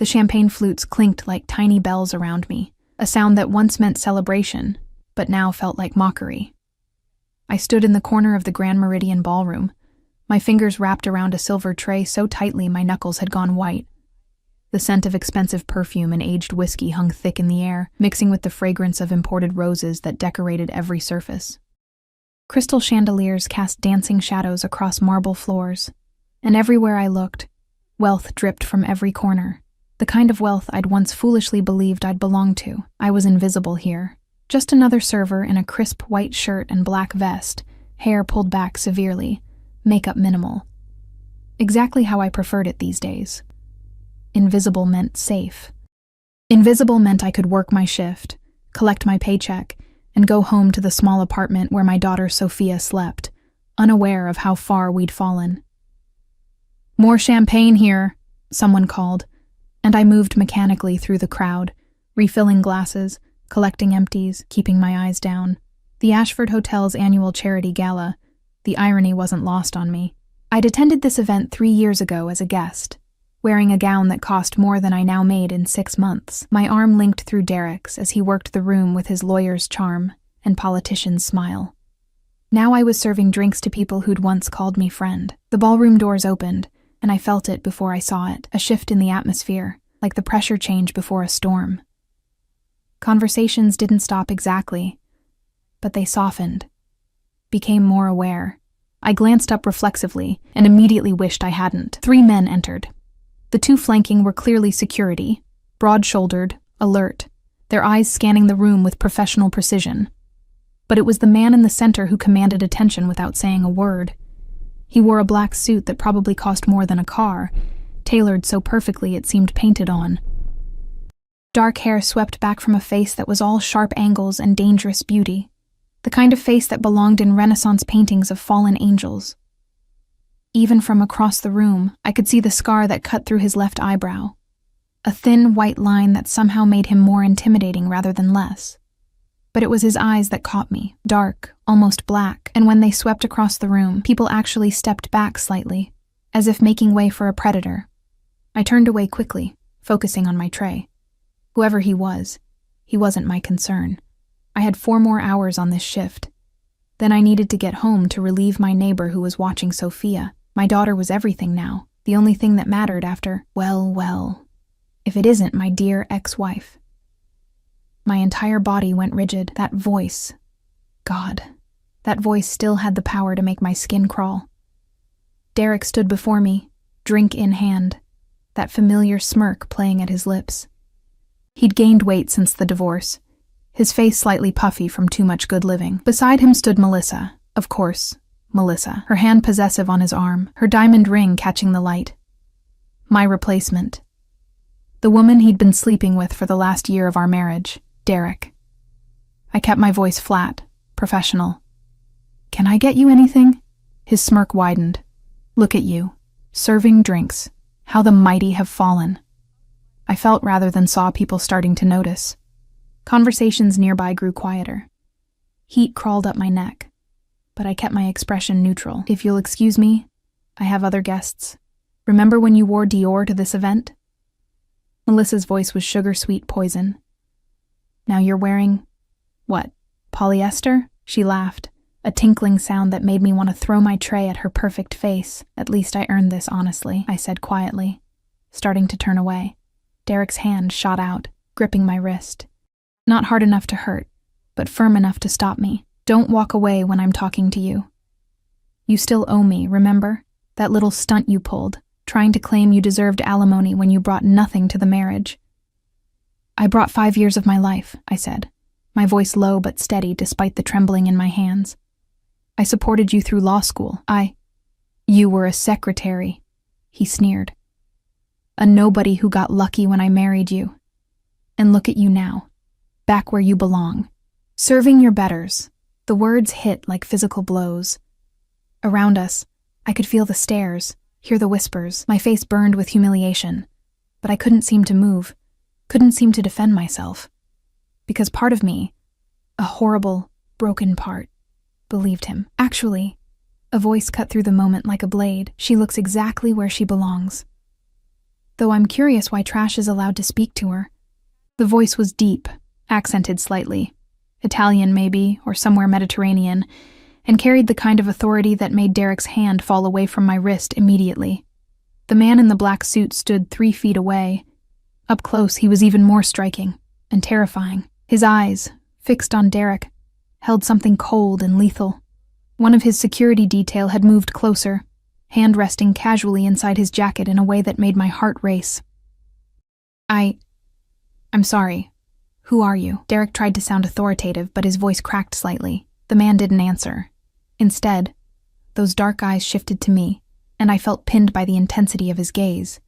The champagne flutes clinked like tiny bells around me, a sound that once meant celebration, but now felt like mockery. I stood in the corner of the Grand Meridian Ballroom, my fingers wrapped around a silver tray so tightly my knuckles had gone white. The scent of expensive perfume and aged whiskey hung thick in the air, mixing with the fragrance of imported roses that decorated every surface. Crystal chandeliers cast dancing shadows across marble floors, and everywhere I looked, wealth dripped from every corner. The kind of wealth I'd once foolishly believed I'd belong to. I was invisible here. Just another server in a crisp white shirt and black vest, hair pulled back severely, makeup minimal. Exactly how I preferred it these days. Invisible meant safe. Invisible meant I could work my shift, collect my paycheck, and go home to the small apartment where my daughter Sophia slept, unaware of how far we'd fallen. "More champagne here," someone called, and I moved mechanically through the crowd, refilling glasses, collecting empties, keeping my eyes down. The Ashford Hotel's annual charity gala, the irony wasn't lost on me. I'd attended this event 3 years ago as a guest, wearing a gown that cost more than I now made in 6 months. My arm linked through Derek's as he worked the room with his lawyer's charm and politician's smile. Now I was serving drinks to people who'd once called me friend. The ballroom doors opened, and I felt it before I saw it, a shift in the atmosphere, like the pressure change before a storm. Conversations didn't stop exactly, but they softened, became more aware. I glanced up reflexively and immediately wished I hadn't. 3 men entered. The 2 flanking were clearly security, broad-shouldered, alert, their eyes scanning the room with professional precision. But it was the man in the center who commanded attention without saying a word. He wore a black suit that probably cost more than a car, tailored so perfectly it seemed painted on. Dark hair swept back from a face that was all sharp angles and dangerous beauty, the kind of face that belonged in Renaissance paintings of fallen angels. Even from across the room, I could see the scar that cut through his left eyebrow, a thin white line that somehow made him more intimidating rather than less. But it was his eyes that caught me, dark, almost black, and when they swept across the room, people actually stepped back slightly, as if making way for a predator. I turned away quickly, focusing on my tray. Whoever he wasn't my concern. I had 4 more hours on this shift. Then I needed to get home to relieve my neighbor who was watching Sophia. My daughter was everything now, the only thing that mattered after, well, if it isn't my dear ex-wife. My entire body went rigid. That voice, God, that voice still had the power to make my skin crawl. Derek stood before me, drink in hand, that familiar smirk playing at his lips. He'd gained weight since the divorce, his face slightly puffy from too much good living. Beside him stood Melissa, of course, Melissa, her hand possessive on his arm, her diamond ring catching the light. My replacement. The woman he'd been sleeping with for the last year of our marriage, Derek. I kept my voice flat, professional. "Can I get you anything?" His smirk widened. "Look at you, serving drinks. How the mighty have fallen." I felt rather than saw people starting to notice. Conversations nearby grew quieter. Heat crawled up my neck, but I kept my expression neutral. "If you'll excuse me, I have other guests. Remember when you wore Dior to this event?" Melissa's voice was sugar-sweet poison. "Now you're wearing, what, polyester?" She laughed, a tinkling sound that made me want to throw my tray at her perfect face. "At least I earned this honestly," I said quietly, starting to turn away. Derek's hand shot out, gripping my wrist. Not hard enough to hurt, but firm enough to stop me. "Don't walk away when I'm talking to you. You still owe me, remember? That little stunt you pulled, trying to claim you deserved alimony when you brought nothing to the marriage." "I brought 5 years of my life," I said, my voice low but steady despite the trembling in my hands. "I supported you through law school. You were a secretary," he sneered. "A nobody who got lucky when I married you. And look at you now, back where you belong, serving your betters." The words hit like physical blows. Around us, I could feel the stares, hear the whispers. My face burned with humiliation, but I couldn't seem to move, couldn't seem to defend myself. Because part of me, a horrible, broken part, believed him. Actually, a voice cut through the moment like a blade. "She looks exactly where she belongs." though I'm curious why Trash is allowed to speak to her. The voice was deep, accented slightly, Italian maybe, or somewhere Mediterranean, and carried the kind of authority that made Derek's hand fall away from my wrist immediately. The man in the black suit stood 3 feet away. Up close, he was even more striking and terrifying. His eyes, fixed on Derek, held something cold and lethal. One of his security detail had moved closer, hand resting casually inside his jacket in a way that made my heart race. I'm sorry. Who are you? Derek tried to sound authoritative, but his voice cracked slightly. The man didn't answer. Instead, those dark eyes shifted to me, and I felt pinned by the intensity of his gaze.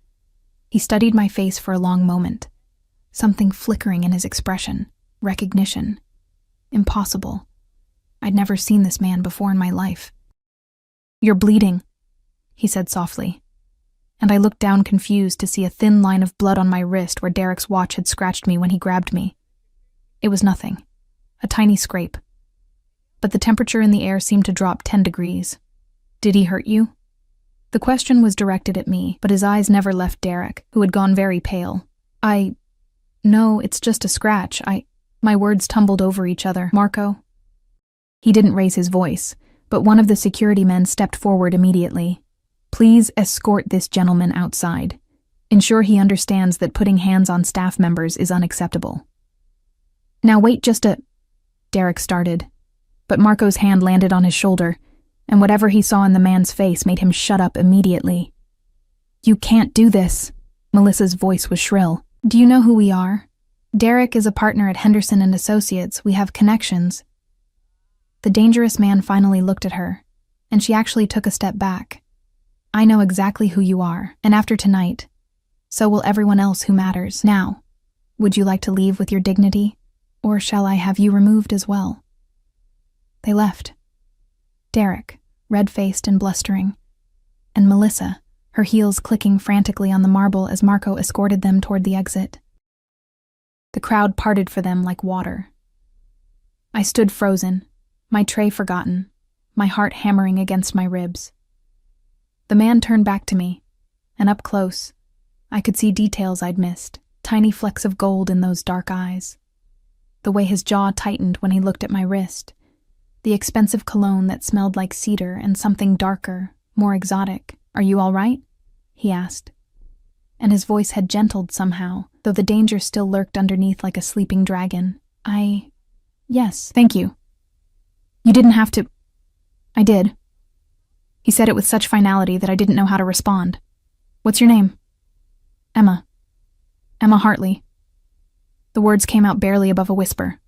He studied my face for a long moment, something flickering in his expression. Recognition. Impossible. I'd never seen this man before in my life. "You're bleeding," he said softly, and I looked down confused to see a thin line of blood on my wrist where Derek's watch had scratched me when he grabbed me. It was nothing. A tiny scrape. But the temperature in the air seemed to drop 10 degrees. "Did he hurt you?" The question was directed at me, but his eyes never left Derek, who had gone very pale. No, it's just a scratch. My words tumbled over each other. "Marco?" He didn't raise his voice, but one of the security men stepped forward immediately. "Please escort this gentleman outside. Ensure he understands that putting hands on staff members is unacceptable." "Now wait Derek started, but Marco's hand landed on his shoulder, and whatever he saw in the man's face made him shut up immediately. "You can't do this." Melissa's voice was shrill. "Do you know who we are? Derek is a partner at Henderson & Associates. We have connections." The dangerous man finally looked at her, and she actually took a step back. "I know exactly who you are, and after tonight, so will everyone else who matters. Now, would you like to leave with your dignity, or shall I have you removed as well?" They left. Derek, red-faced and blustering, and Melissa, her heels clicking frantically on the marble as Marco escorted them toward the exit. The crowd parted for them like water. I stood frozen, my tray forgotten, my heart hammering against my ribs. The man turned back to me, and up close, I could see details I'd missed, tiny flecks of gold in those dark eyes. The way his jaw tightened when he looked at my wrist, the expensive cologne that smelled like cedar and something darker, more exotic. "Are you all right?" he asked. And his voice had gentled somehow, though the danger still lurked underneath like a sleeping dragon. Yes, thank you. You didn't have to." "I did." He said it with such finality that I didn't know how to respond. "What's your name?" "Emma. Emma Hartley." The words came out barely above a whisper.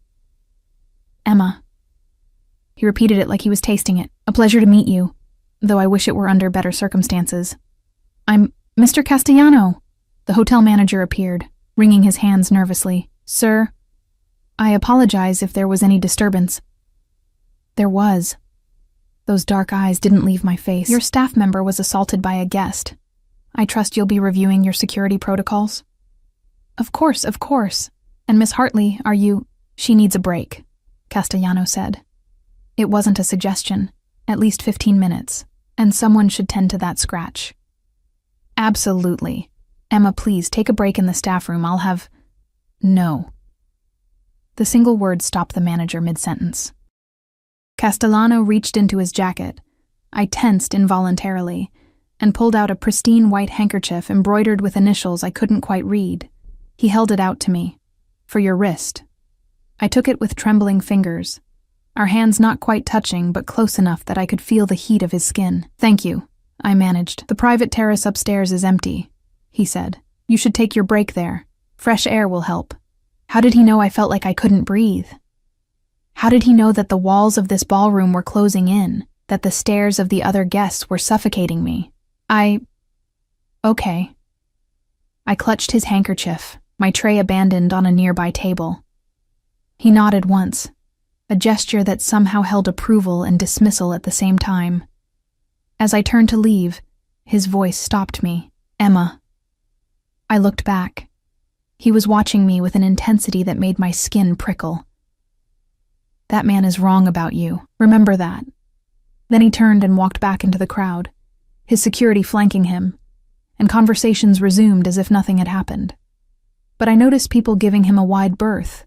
"Emma." He repeated it like he was tasting it. "A pleasure to meet you, though I wish it were under better circumstances. I'm Mr. Castellano." The hotel manager appeared, wringing his hands nervously. "Sir, I apologize if there was any disturbance." There was. Those dark eyes didn't leave my face. "Your staff member was assaulted by a guest. I trust you'll be reviewing your security protocols?" Of course. And Miss Hartley, are you—" "She needs a break," Castellano said. "It wasn't a suggestion. At least 15 minutes. And someone should tend to that scratch." "Absolutely. Emma, please take a break in the staff room. I'll have—" "No." The single word stopped the manager mid-sentence. Castellano reached into his jacket. I tensed involuntarily and pulled out a pristine white handkerchief embroidered with initials I couldn't quite read. He held it out to me. "For your wrist." I took it with trembling fingers, our hands not quite touching but close enough that I could feel the heat of his skin. "Thank you," I managed. "The private terrace upstairs is empty," he said. "You should take your break there. Fresh air will help." How did he know I felt like I couldn't breathe? How did he know that the walls of this ballroom were closing in, that the stares of the other guests were suffocating me? Okay. I clutched his handkerchief, my tray abandoned on a nearby table. He nodded once, a gesture that somehow held approval and dismissal at the same time. As I turned to leave, his voice stopped me. "Emma." I looked back. He was watching me with an intensity that made my skin prickle. "That man is wrong about you. Remember that." Then he turned and walked back into the crowd, his security flanking him, and conversations resumed as if nothing had happened. But I noticed people giving him a wide berth.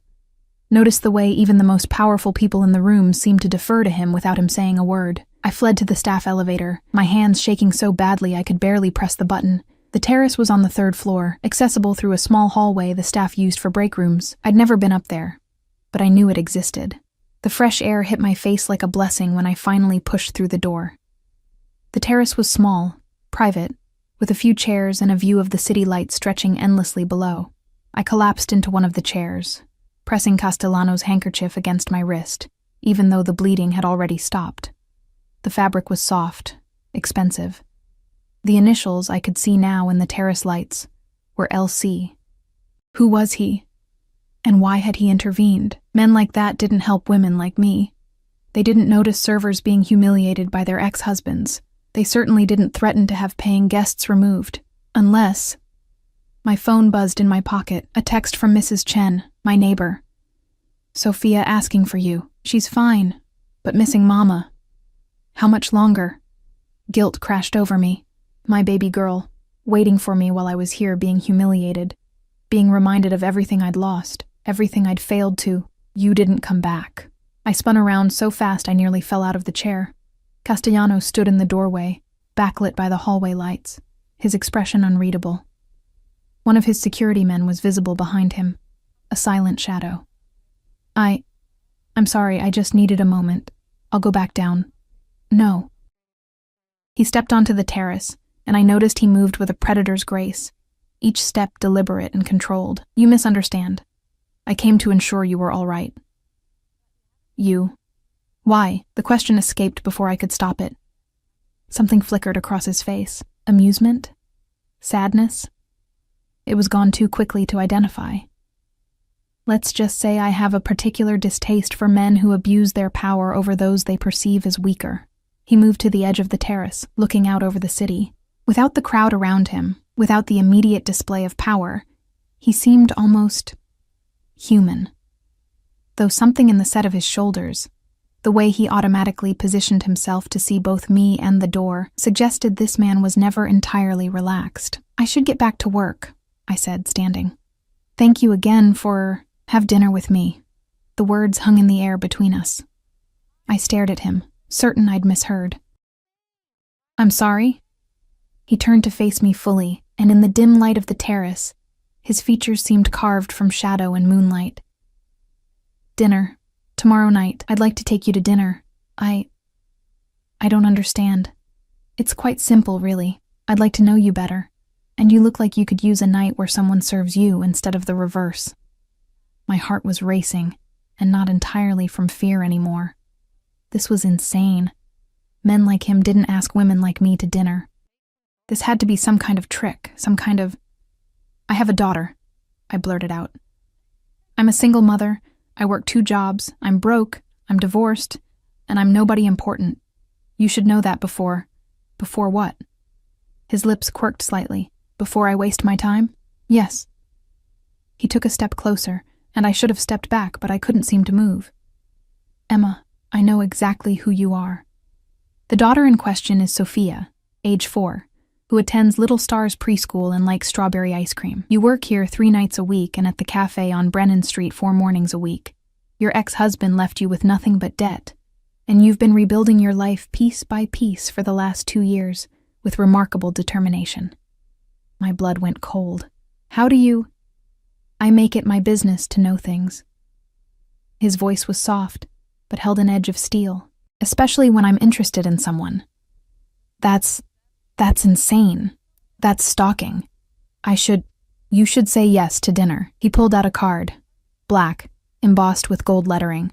Noticed the way even the most powerful people in the room seemed to defer to him without him saying a word. I fled to the staff elevator, my hands shaking so badly I could barely press the button. The terrace was on the 3rd floor, accessible through a small hallway the staff used for break rooms. I'd never been up there, but I knew it existed. The fresh air hit my face like a blessing when I finally pushed through the door. The terrace was small, private, with a few chairs and a view of the city lights stretching endlessly below. I collapsed into one of the chairs, pressing Castellano's handkerchief against my wrist, even though the bleeding had already stopped. The fabric was soft, expensive. The initials I could see now in the terrace lights were LC. Who was he? And why had he intervened? Men like that didn't help women like me. They didn't notice servers being humiliated by their ex-husbands. They certainly didn't threaten to have paying guests removed. Unless... My phone buzzed in my pocket, a text from Mrs. Chen, my neighbor. Sophia asking for you. She's fine, but missing Mama. How much longer? Guilt crashed over me. My baby girl, waiting for me while I was here being humiliated, being reminded of everything I'd lost, everything I'd failed to. You didn't come back. I spun around so fast I nearly fell out of the chair. Castellano stood in the doorway, backlit by the hallway lights, his expression unreadable. One of his security men was visible behind him, a silent shadow. I'm sorry, I just needed a moment. I'll go back down. No. He stepped onto the terrace, and I noticed he moved with a predator's grace, each step deliberate and controlled. You misunderstand. I came to ensure you were all right. You. Why? The question escaped before I could stop it. Something flickered across his face. Amusement? Sadness? It was gone too quickly to identify. Let's just say I have a particular distaste for men who abuse their power over those they perceive as weaker. He moved to the edge of the terrace, looking out over the city. Without the crowd around him, without the immediate display of power, he seemed almost human. Though something in the set of his shoulders, the way he automatically positioned himself to see both me and the door, suggested this man was never entirely relaxed. I should get back to work, I said, standing. Thank you again for... Have dinner with me. The words hung in the air between us. I stared at him, certain I'd misheard. I'm sorry? He turned to face me fully, and in the dim light of the terrace, his features seemed carved from shadow and moonlight. Dinner. Tomorrow night. I'd like to take you to dinner. I don't understand. It's quite simple, really. I'd like to know you better. And you look like you could use a night where someone serves you instead of the reverse. My heart was racing, and not entirely from fear anymore. This was insane. Men like him didn't ask women like me to dinner. This had to be some kind of trick, some kind of... I have a daughter, I blurted out. I'm a single mother, I work 2 jobs, I'm broke, I'm divorced, and I'm nobody important. You should know that before... Before what? His lips quirked slightly. Before I waste my time? Yes. He took a step closer, and I should have stepped back, but I couldn't seem to move. Emma, I know exactly who you are. The daughter in question is Sophia, age 4, who attends Little Stars preschool and likes strawberry ice cream. You work here 3 nights a week and at the cafe on Brennan Street 4 mornings a week. Your ex-husband left you with nothing but debt, and you've been rebuilding your life piece by piece for the last 2 years with remarkable determination. My blood went cold. How do you... I make it my business to know things. His voice was soft, but held an edge of steel, especially when I'm interested in someone. That's insane. That's stalking. You should say yes to dinner. He pulled out a card, black, embossed with gold lettering.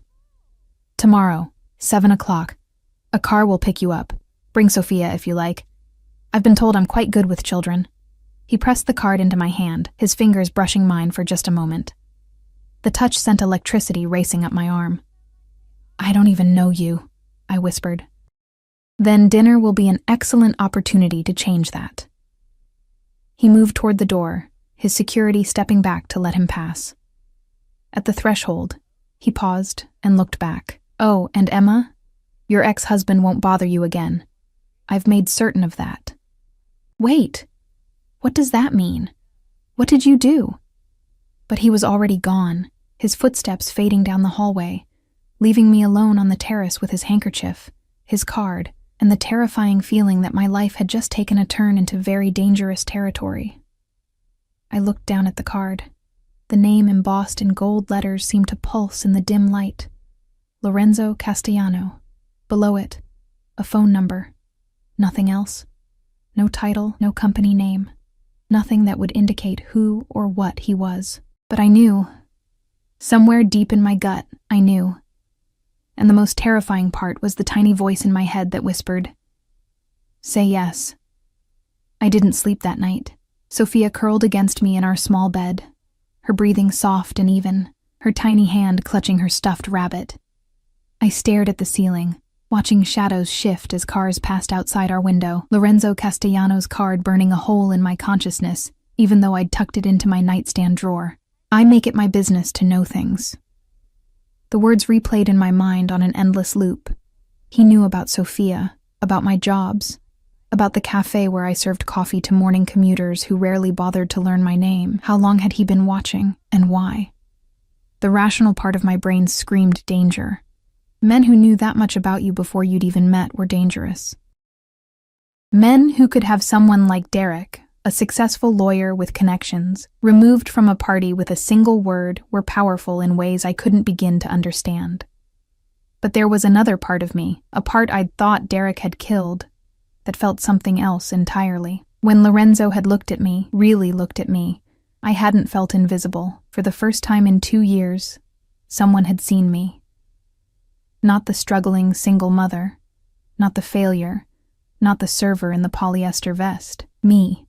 Tomorrow, 7 o'clock. A car will pick you up. Bring Sophia if you like. I've been told I'm quite good with children. He pressed the card into my hand, his fingers brushing mine for just a moment. The touch sent electricity racing up my arm. I don't even know you, I whispered. Then dinner will be an excellent opportunity to change that. He moved toward the door, his security stepping back to let him pass. At the threshold, he paused and looked back. Oh, and Emma, your ex-husband won't bother you again. I've made certain of that. Wait. What does that mean? What did you do? But he was already gone, his footsteps fading down the hallway, leaving me alone on the terrace with his handkerchief, his card, and the terrifying feeling that my life had just taken a turn into very dangerous territory. I looked down at the card. The name embossed in gold letters seemed to pulse in the dim light. Lorenzo Castellano. Below it, a phone number. Nothing else. No title, no company name. Nothing that would indicate who or what he was. But I knew. Somewhere deep in my gut, I knew. And the most terrifying part was the tiny voice in my head that whispered, "Say yes." I didn't sleep that night. Sophia curled against me in our small bed, her breathing soft and even, her tiny hand clutching her stuffed rabbit. I stared at the ceiling, watching shadows shift as cars passed outside our window, Lorenzo Castellano's card burning a hole in my consciousness, even though I'd tucked it into my nightstand drawer. I make it my business to know things. The words replayed in my mind on an endless loop. He knew about Sophia, about my jobs, about the cafe where I served coffee to morning commuters who rarely bothered to learn my name. How long had he been watching, and why? The rational part of my brain screamed danger. Men who knew that much about you before you'd even met were dangerous. Men who could have someone like Derek, a successful lawyer with connections, removed from a party with a single word, were powerful in ways I couldn't begin to understand. But there was another part of me, a part I'd thought Derek had killed, that felt something else entirely. When Lorenzo had looked at me, really looked at me, I hadn't felt invisible. For the first time in 2 years, someone had seen me. Not the struggling single mother, not the failure, not the server in the polyester vest. Me.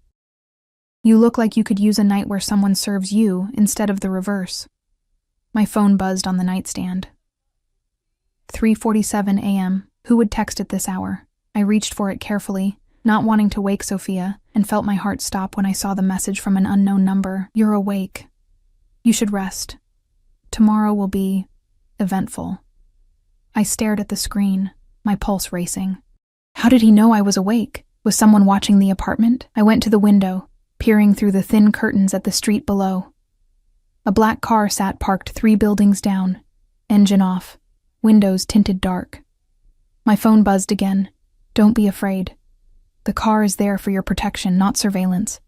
You look like you could use a night where someone serves you instead of the reverse. My phone buzzed on the nightstand. 3:47 a.m. Who would text at this hour? I reached for it carefully, not wanting to wake Sophia, and felt my heart stop when I saw the message from an unknown number. "You're awake. You should rest. Tomorrow will be eventful." I stared at the screen, my pulse racing. How did he know I was awake? Was someone watching the apartment? I went to the window, peering through the thin curtains at the street below. A black car sat parked 3 buildings down, engine off, windows tinted dark. My phone buzzed again. "Don't be afraid. The car is there for your protection, not surveillance.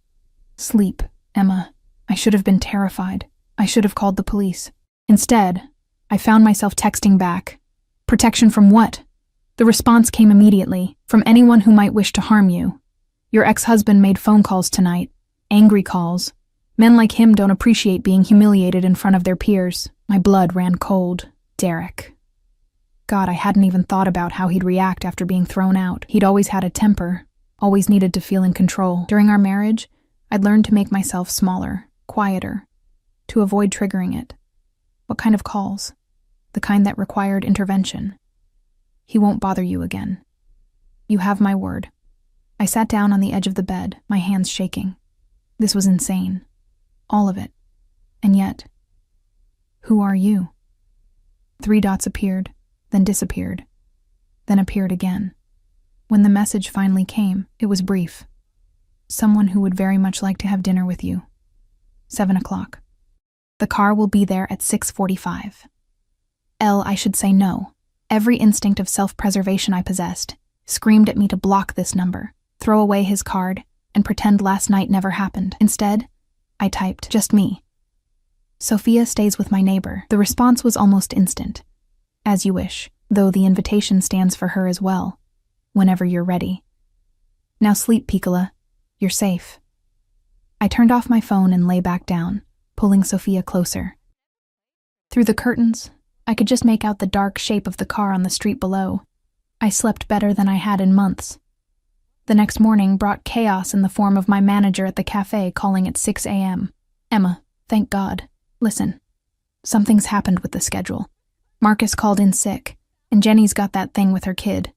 Sleep, Emma." I should have been terrified. I should have called the police. Instead, I found myself texting back. Protection from what? The response came immediately, from anyone who might wish to harm you. Your ex-husband made phone calls tonight. Angry calls. Men like him don't appreciate being humiliated in front of their peers. My blood ran cold. Derek. God, I hadn't even thought about how he'd react after being thrown out. He'd always had a temper, always needed to feel in control. During our marriage, I'd learned to make myself smaller, quieter, to avoid triggering it. What kind of calls? The kind that required intervention. He won't bother you again. You have my word. I sat down on the edge of the bed, my hands shaking. This was insane. All of it. And yet, who are you? 3 dots appeared, then disappeared, then appeared again. When the message finally came, it was brief. Someone who would very much like to have dinner with you. 7 o'clock. The car will be there at 6:45. I should say no. Every instinct of self-preservation I possessed screamed at me to block this number, throw away his card, and pretend last night never happened. Instead, I typed, "Just me. Sophia stays with my neighbor." The response was almost instant. "As you wish, though the invitation stands for her as well. Whenever you're ready. Now sleep, Piccola. You're safe." I turned off my phone and lay back down, pulling Sophia closer. Through the curtains, I could just make out the dark shape of the car on the street below. I slept better than I had in months. The next morning brought chaos in the form of my manager at the cafe calling at 6 a.m. "Emma, thank God. Listen, something's happened with the schedule. Marcus called in sick, and Jenny's got that thing with her kid.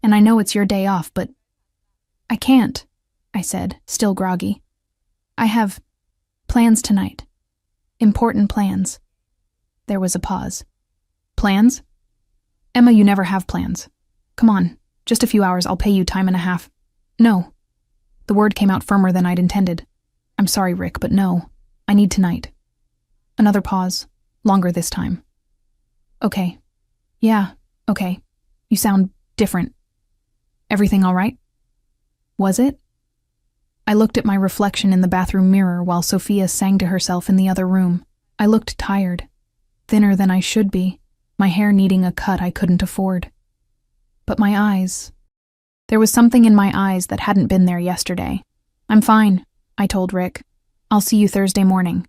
And I know it's your day off, but..." "I can't," I said, still groggy. "I have plans tonight. Important plans." There was a pause. "Plans? Emma, you never have plans. Come on, just a few hours, I'll pay you time and a half." "No. The word came out firmer than I'd intended. I'm sorry, Rick, but no. I need tonight. Another pause. Longer this time. Okay. Yeah, okay. You sound different. Everything all right? Was it? I looked at my reflection in the bathroom mirror while Sophia sang to herself in the other room. I looked tired, thinner than I should be, my hair needing a cut I couldn't afford. But my eyes... There was something in my eyes that hadn't been there yesterday. I'm fine, I told Rick. I'll see you Thursday morning.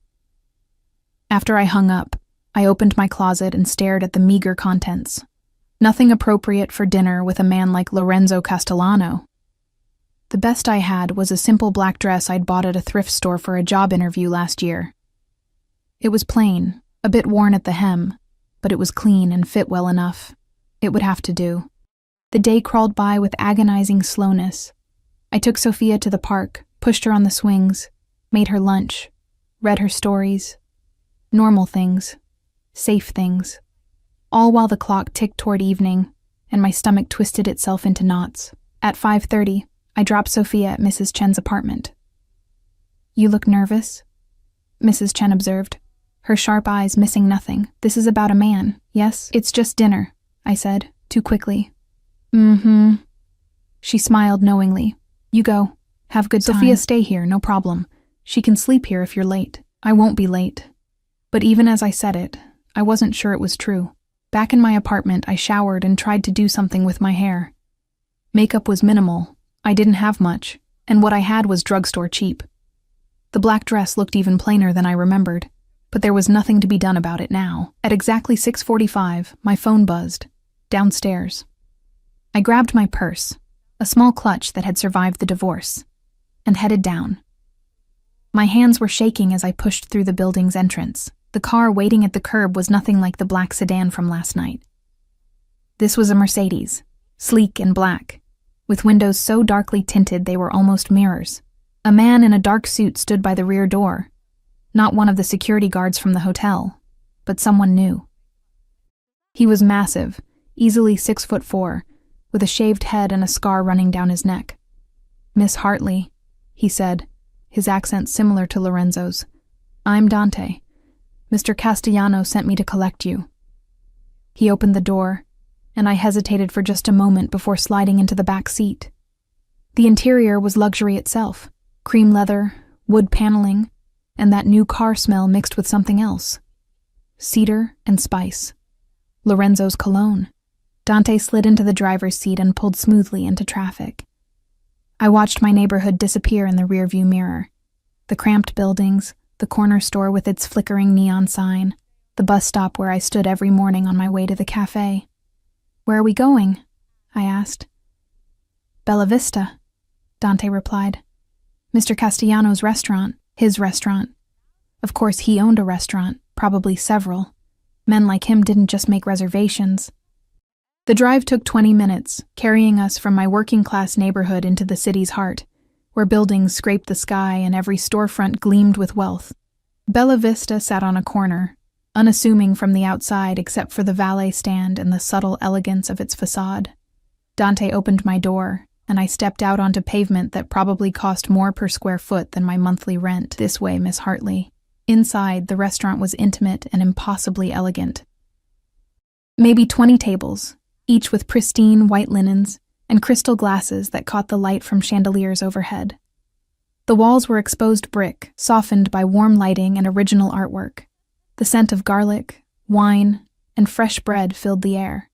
After I hung up, I opened my closet and stared at the meager contents. Nothing appropriate for dinner with a man like Lorenzo Castellano. The best I had was a simple black dress I'd bought at a thrift store for a job interview last year. It was plain, a bit worn at the hem, but it was clean and fit well enough. It would have to do. The day crawled by with agonizing slowness. I took Sophia to the park, pushed her on the swings, made her lunch, read her stories. Normal things. Safe things. All while the clock ticked toward evening, and my stomach twisted itself into knots. At 5:30, I dropped Sophia at Mrs. Chen's apartment. You look nervous, Mrs. Chen observed, her sharp eyes missing nothing. This is about a man, yes? It's just dinner, I said, too quickly. Mm-hmm. She smiled knowingly. You go. Have good time. Sophia, stay here, no problem. She can sleep here if you're late. I won't be late. But even as I said it, I wasn't sure it was true. Back in my apartment, I showered and tried to do something with my hair. Makeup was minimal. I didn't have much, and what I had was drugstore cheap. The black dress looked even plainer than I remembered, but there was nothing to be done about it now. At exactly 6:45, my phone buzzed. Downstairs. I grabbed my purse, a small clutch that had survived the divorce, and headed down. My hands were shaking as I pushed through the building's entrance. The car waiting at the curb was nothing like the black sedan from last night. This was a Mercedes, sleek and black, with windows so darkly tinted they were almost mirrors. A man in a dark suit stood by the rear door, not one of the security guards from the hotel, but someone new. He was massive, easily 6'4", with a shaved head and a scar running down his neck. Miss Hartley, he said, his accent similar to Lorenzo's. I'm Dante. Mr. Castellano sent me to collect you. He opened the door, and I hesitated for just a moment before sliding into the back seat. The interior was luxury itself, cream leather, wood paneling, and that new car smell mixed with something else. Cedar and spice. Lorenzo's cologne. Dante slid into the driver's seat and pulled smoothly into traffic. I watched my neighborhood disappear in the rearview mirror. The cramped buildings, the corner store with its flickering neon sign, the bus stop where I stood every morning on my way to the cafe. Where are we going? I asked. Bella Vista, Dante replied. Mr. Castellano's restaurant, his restaurant. Of course, he owned a restaurant, probably several. Men like him didn't just make reservations. The drive took 20 minutes, carrying us from my working-class neighborhood into the city's heart, where buildings scraped the sky and every storefront gleamed with wealth. Bella Vista sat on a corner, unassuming from the outside except for the valet stand and the subtle elegance of its facade. Dante opened my door, and I stepped out onto pavement that probably cost more per square foot than my monthly rent. This way, Miss Hartley. Inside, the restaurant was intimate and impossibly elegant. Maybe 20 tables, each with pristine white linens and crystal glasses that caught the light from chandeliers overhead. The walls were exposed brick, softened by warm lighting and original artwork. The scent of garlic, wine, and fresh bread filled the air.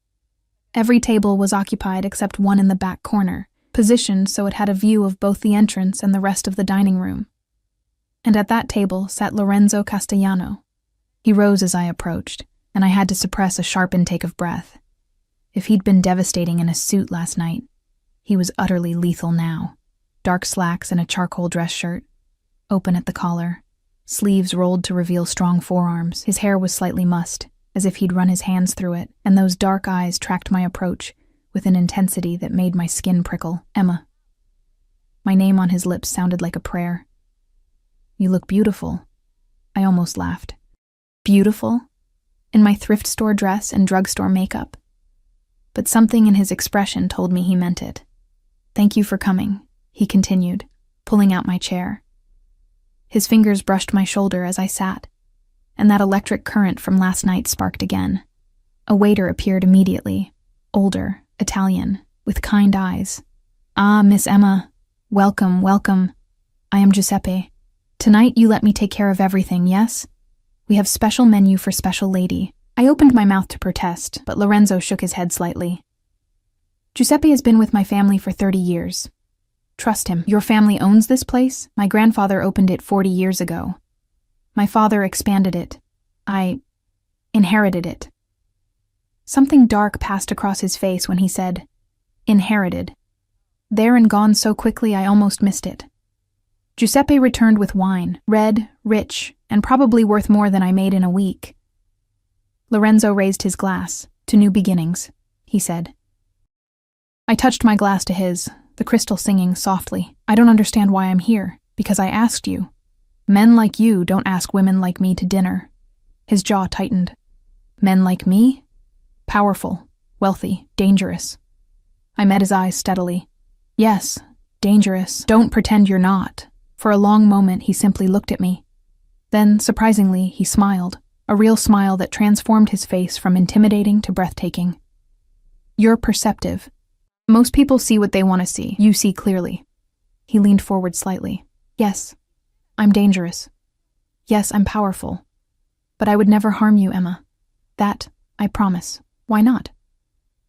Every table was occupied except one in the back corner, positioned so it had a view of both the entrance and the rest of the dining room. And at that table sat Lorenzo Castellano. He rose as I approached, and I had to suppress a sharp intake of breath. If he'd been devastating in a suit last night, he was utterly lethal now. Dark slacks and a charcoal dress shirt, open at the collar, sleeves rolled to reveal strong forearms. His hair was slightly mussed, as if he'd run his hands through it, and those dark eyes tracked my approach with an intensity that made my skin prickle. Emma. My name on his lips sounded like a prayer. You look beautiful. I almost laughed. Beautiful? In my thrift store dress and drugstore makeup? But something in his expression told me he meant it. Thank you for coming, he continued, pulling out my chair. His fingers brushed my shoulder as I sat, and that electric current from last night sparked again. A waiter appeared immediately, older, Italian, with kind eyes. "Ah, Miss Emma. Welcome, welcome. I am Giuseppe. Tonight you let me take care of everything, yes? We have special menu for special lady." I opened my mouth to protest, but Lorenzo shook his head slightly. "Giuseppe has been with my family for 30 years. Trust him. Your family owns this place? My grandfather opened it 40 years ago. My father expanded it. I inherited it." Something dark passed across his face when he said, "inherited." There and gone so quickly I almost missed it. Giuseppe returned with wine, red, rich, and probably worth more than I made in a week. Lorenzo raised his glass. "To new beginnings," he said. I touched my glass to his, the crystal singing softly. "I don't understand why I'm here, because I asked you. Men like you don't ask women like me to dinner." His jaw tightened. "Men like me? Powerful, wealthy, dangerous." I met his eyes steadily. "Yes, dangerous. Don't pretend you're not." For a long moment, he simply looked at me. Then, surprisingly, he smiled, a real smile that transformed his face from intimidating to breathtaking. "You're perceptive. Most people see what they want to see. You see clearly." He leaned forward slightly. "Yes, I'm dangerous. Yes, I'm powerful. But I would never harm you, Emma. That, I promise. Why not?"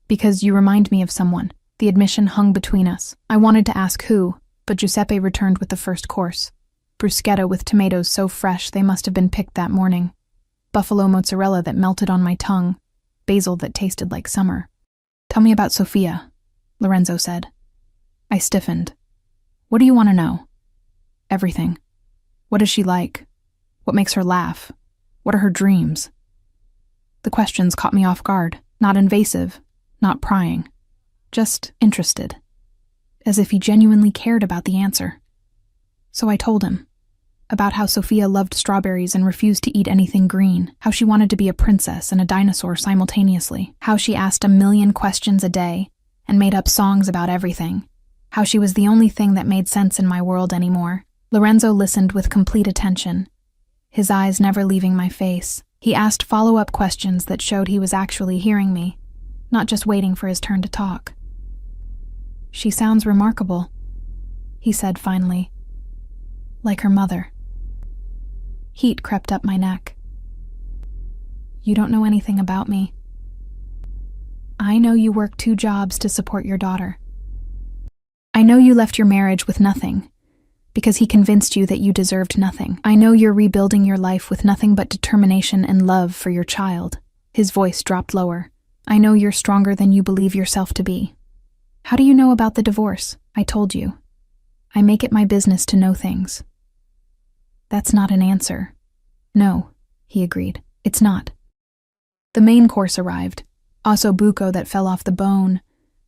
"Because you remind me of someone." The admission hung between us. I wanted to ask who, but Giuseppe returned with the first course. Bruschetta with tomatoes so fresh they must have been picked that morning. Buffalo mozzarella that melted on my tongue. Basil that tasted like summer. "Tell me about Sofia," Lorenzo said. I stiffened. "What do you want to know?" "Everything. What is she like? What makes her laugh? What are her dreams?" The questions caught me off guard. Not invasive, not prying. Just interested. As if he genuinely cared about the answer. So I told him. About how Sofia loved strawberries and refused to eat anything green. How she wanted to be a princess and a dinosaur simultaneously. How she asked a million questions a day and made up songs about everything. How she was the only thing that made sense in my world anymore. Lorenzo listened with complete attention, his eyes never leaving my face. He asked follow-up questions that showed he was actually hearing me, not just waiting for his turn to talk. "She sounds remarkable," he said finally. "Like her mother." Heat crept up my neck. "You don't know anything about me. I know you work 2 jobs to support your daughter. I know you left your marriage with nothing, because he convinced you that you deserved nothing. I know you're rebuilding your life with nothing but determination and love for your child." His voice dropped lower. "I know you're stronger than you believe yourself to be. How do you know about the divorce? I told you. I make it my business to know things." "That's not an answer." "No," he agreed. "It's not." The main course arrived. Osso buco that fell off the bone.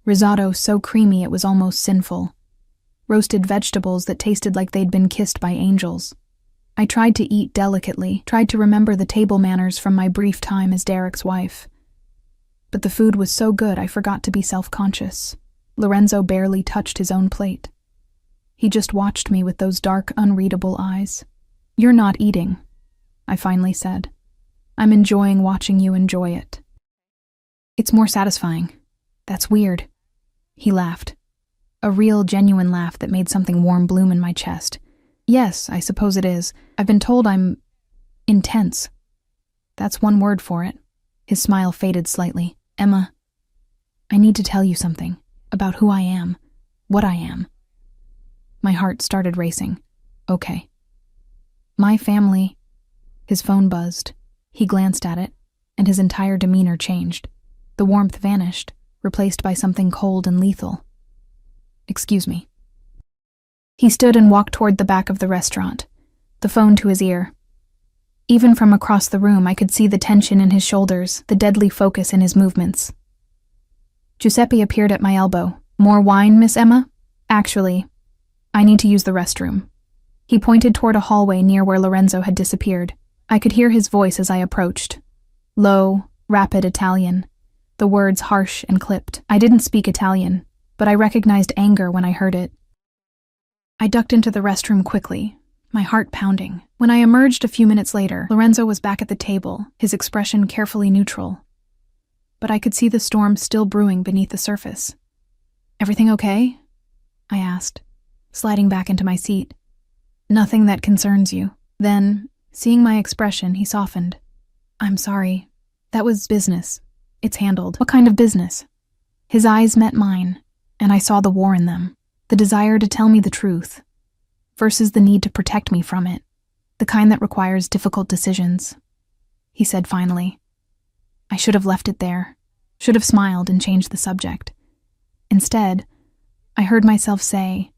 Risotto so creamy it was almost sinful. Roasted vegetables that tasted like they'd been kissed by angels. I tried to eat delicately, tried to remember the table manners from my brief time as Derek's wife. But the food was so good I forgot to be self-conscious. Lorenzo barely touched his own plate. He just watched me with those dark, unreadable eyes. "You're not eating," I finally said. "I'm enjoying watching you enjoy it." "It's more satisfying. That's weird." He laughed. A real, genuine laugh that made something warm bloom in my chest. "Yes, I suppose it is. I've been told I'm intense. That's one word for it." His smile faded slightly. "Emma, I need to tell you something about who I am, what I am." My heart started racing. "Okay." "My family." His phone buzzed. He glanced at it, and his entire demeanor changed. The warmth vanished, replaced by something cold and lethal. "Excuse me." He stood and walked toward the back of the restaurant, the phone to his ear. Even from across the room, I could see the tension in his shoulders, the deadly focus in his movements. Giuseppe appeared at my elbow. "More wine, Miss Emma? Actually, I need to use the restroom." He pointed toward a hallway near where Lorenzo had disappeared. I could hear his voice as I approached. Low, rapid Italian. The words harsh and clipped. I didn't speak Italian, but I recognized anger when I heard it. I ducked into the restroom quickly, my heart pounding. When I emerged a few minutes later, Lorenzo was back at the table, his expression carefully neutral. But I could see the storm still brewing beneath the surface. "Everything okay?" I asked, sliding back into my seat. "Nothing that concerns you." Then, seeing my expression, he softened. "I'm sorry. That was business. It's handled." "What kind of business?" His eyes met mine, and I saw the war in them. The desire to tell me the truth, versus the need to protect me from it. The kind that requires difficult decisions. He said finally. I should have left it there, should have smiled and changed the subject. Instead, I heard myself say,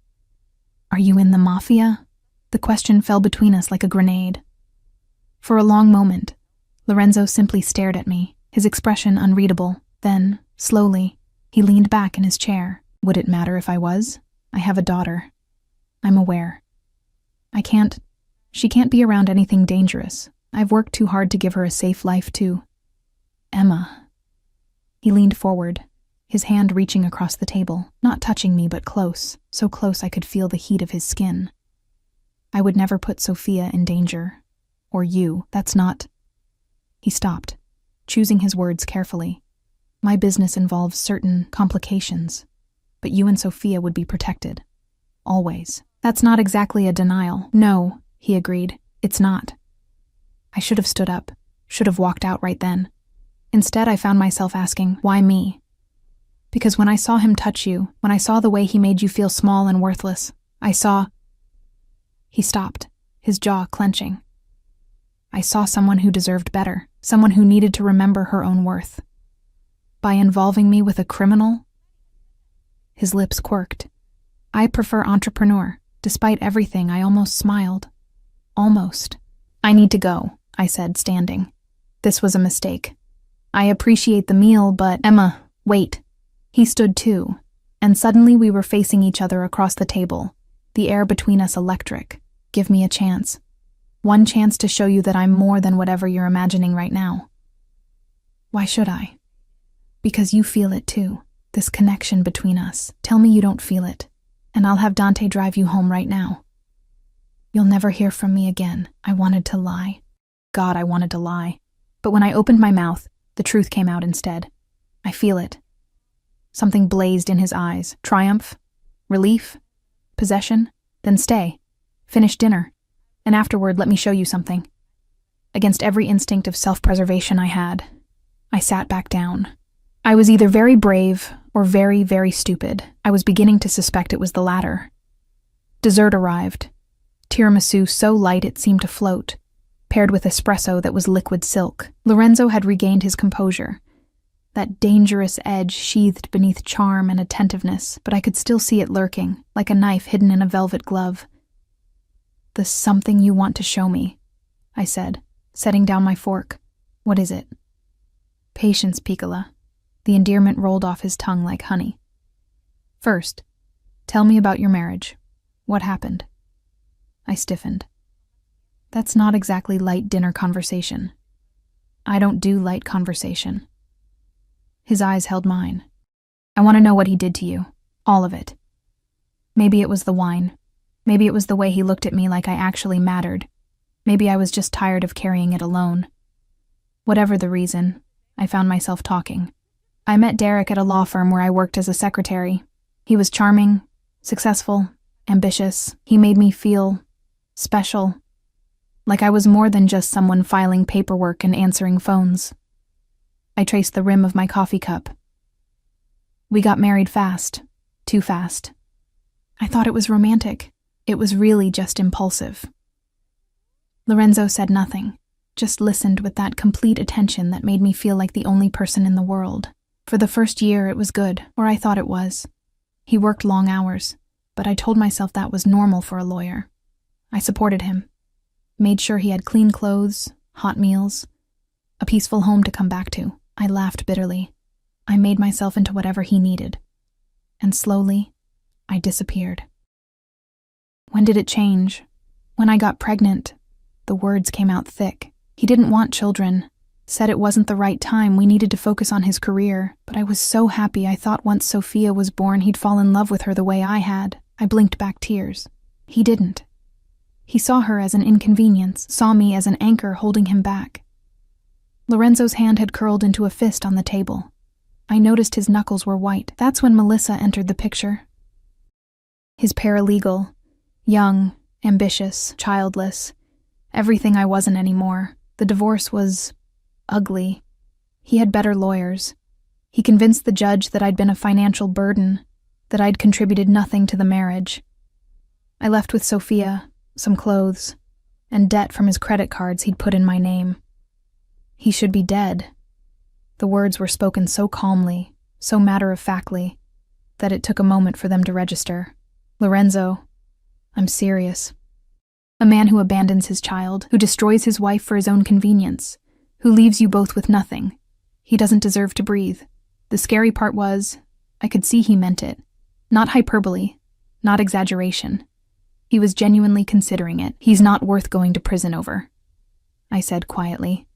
"Are you in the Mafia?" The question fell between us like a grenade. For a long moment, Lorenzo simply stared at me, his expression unreadable. Then, slowly, he leaned back in his chair. "Would it matter if I was? I have a daughter. I'm aware. She can't be around anything dangerous. I've worked too hard to give her a safe life too." "Emma." He leaned forward, his hand reaching across the table, not touching me but close, so close I could feel the heat of his skin. "I would never put Sophia in danger. Or you. That's not—" He stopped, choosing his words carefully. "My business involves certain complications, but you and Sophia would be protected. Always." "That's not exactly a denial." "No," he agreed. "It's not." I should have stood up, should have walked out right then. Instead, I found myself asking, why me? Because when I saw him touch you, when I saw the way he made you feel small and worthless, I saw— He stopped, his jaw clenching. I saw someone who deserved better, someone who needed to remember her own worth. By involving me with a criminal? His lips quirked. "I prefer entrepreneur." Despite everything, I almost smiled. Almost. "I need to go," I said, standing. "This was a mistake. I appreciate the meal, but—" "Emma, wait." He stood too, and suddenly we were facing each other across the table, the air between us electric. "Give me a chance. One chance to show you that I'm more than whatever you're imagining right now." "Why should I?" "Because you feel it too, this connection between us. Tell me you don't feel it, and I'll have Dante drive you home right now." "You'll never hear from me again." I wanted to lie. God, I wanted to lie. But when I opened my mouth, the truth came out instead. "I feel it." Something blazed in his eyes. Triumph? Relief? Possession? Then stay. Finish dinner. And afterward, let me show you something. Against every instinct of self-preservation I had, I sat back down. I was either very brave or very, very stupid. I was beginning to suspect it was the latter. Dessert arrived. Tiramisu so light it seemed to float, paired with espresso that was liquid silk. Lorenzo had regained his composure. That dangerous edge sheathed beneath charm and attentiveness, but I could still see it lurking, like a knife hidden in a velvet glove. "The something you want to show me," I said, setting down my fork. "What is it?" "Patience, Piccola." The endearment rolled off his tongue like honey. "First, tell me about your marriage. What happened?" I stiffened. "That's not exactly light dinner conversation." "I don't do light conversation." His eyes held mine. "I want to know what he did to you. All of it. Maybe it was the wine. Maybe it was the way he looked at me like I actually mattered. Maybe I was just tired of carrying it alone. Whatever the reason, I found myself talking. I met Derek at a law firm where I worked as a secretary. He was charming, successful, ambitious. He made me feel special, like I was more than just someone filing paperwork and answering phones. I traced the rim of my coffee cup. We got married fast, too fast. I thought it was romantic. It was really just impulsive. Lorenzo said nothing, just listened with that complete attention that made me feel like the only person in the world. For the first year, it was good, or I thought it was. He worked long hours, but I told myself that was normal for a lawyer. I supported him, made sure he had clean clothes, hot meals, a peaceful home to come back to. I laughed bitterly. I made myself into whatever he needed. And slowly, I disappeared. When did it change? When I got pregnant. The words came out thick. He didn't want children. Said it wasn't the right time, we needed to focus on his career. But I was so happy I thought once Sophia was born he'd fall in love with her the way I had. I blinked back tears. He didn't. He saw her as an inconvenience, saw me as an anchor holding him back. Lorenzo's hand had curled into a fist on the table. I noticed his knuckles were white. That's when Melissa entered the picture. His paralegal, young, ambitious, childless, everything I wasn't anymore. The divorce was ugly. He had better lawyers. He convinced the judge that I'd been a financial burden, that I'd contributed nothing to the marriage. I left with Sophia, some clothes, and debt from his credit cards he'd put in my name. He should be dead. The words were spoken so calmly, so matter-of-factly, that it took a moment for them to register. Lorenzo, I'm serious. A man who abandons his child, who destroys his wife for his own convenience, who leaves you both with nothing. He doesn't deserve to breathe. The scary part was, I could see he meant it. Not hyperbole, not exaggeration. He was genuinely considering it. He's not worth going to prison over, I said quietly.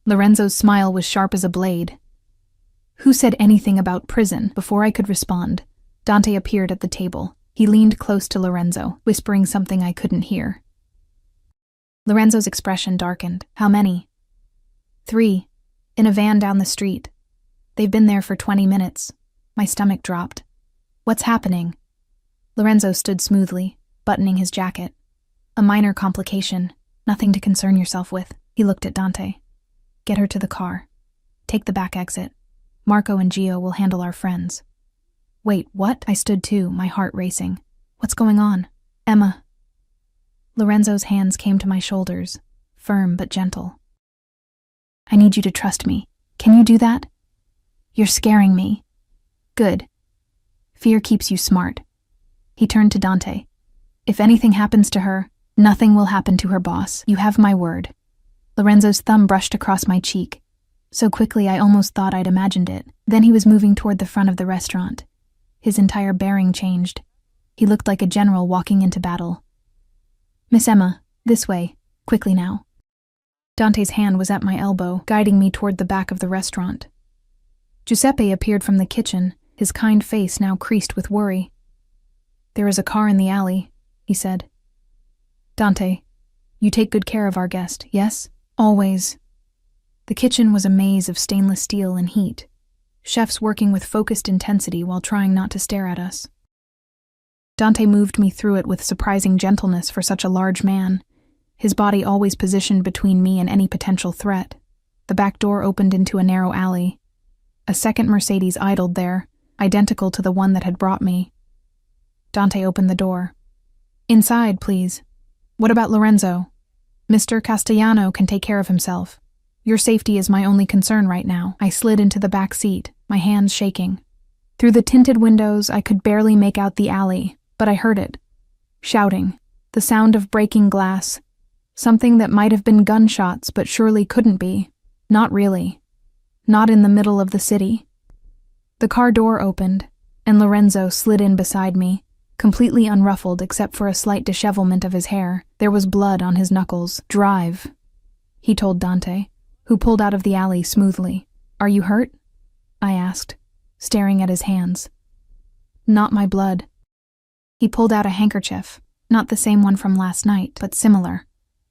Lorenzo's smile was sharp as a blade. Who said anything about prison? Before I could respond, Dante appeared at the table. He leaned close to Lorenzo, whispering something I couldn't hear. Lorenzo's expression darkened. How many? 3. In a van down the street. They've been there for 20 minutes. My stomach dropped. What's happening? Lorenzo stood smoothly, buttoning his jacket. A minor complication, nothing to concern yourself with. He looked at Dante. Get her to the car. Take the back exit. Marco and Gio will handle our friends. Wait, what? I stood too, my heart racing. What's going on? Emma. Lorenzo's hands came to my shoulders, firm but gentle. I need you to trust me. Can you do that? You're scaring me. Good. Fear keeps you smart. He turned to Dante. If anything happens to her, nothing will happen to her boss. You have my word. Lorenzo's thumb brushed across my cheek. So quickly I almost thought I'd imagined it. Then he was moving toward the front of the restaurant. His entire bearing changed. He looked like a general walking into battle. Miss Emma, this way, quickly now. Dante's hand was at my elbow, guiding me toward the back of the restaurant. Giuseppe appeared from the kitchen, his kind face now creased with worry. There is a car in the alley, he said. Dante, you take good care of our guest, yes? Always. The kitchen was a maze of stainless steel and heat, chefs working with focused intensity while trying not to stare at us. Dante moved me through it with surprising gentleness for such a large man, his body always positioned between me and any potential threat. The back door opened into a narrow alley. A second Mercedes idled there, identical to the one that had brought me. Dante opened the door. Inside, please. What about Lorenzo? Mr. Castellano can take care of himself. Your safety is my only concern right now. I slid into the back seat, my hands shaking. Through the tinted windows, I could barely make out the alley, but I heard it. Shouting, the sound of breaking glass. Something that might have been gunshots, but surely couldn't be. Not really. Not in the middle of the city. The car door opened, and Lorenzo slid in beside me, completely unruffled except for a slight dishevelment of his hair. There was blood on his knuckles. Drive, he told Dante, who pulled out of the alley smoothly. Are you hurt? I asked, staring at his hands. Not my blood. He pulled out a handkerchief, not the same one from last night, but similar,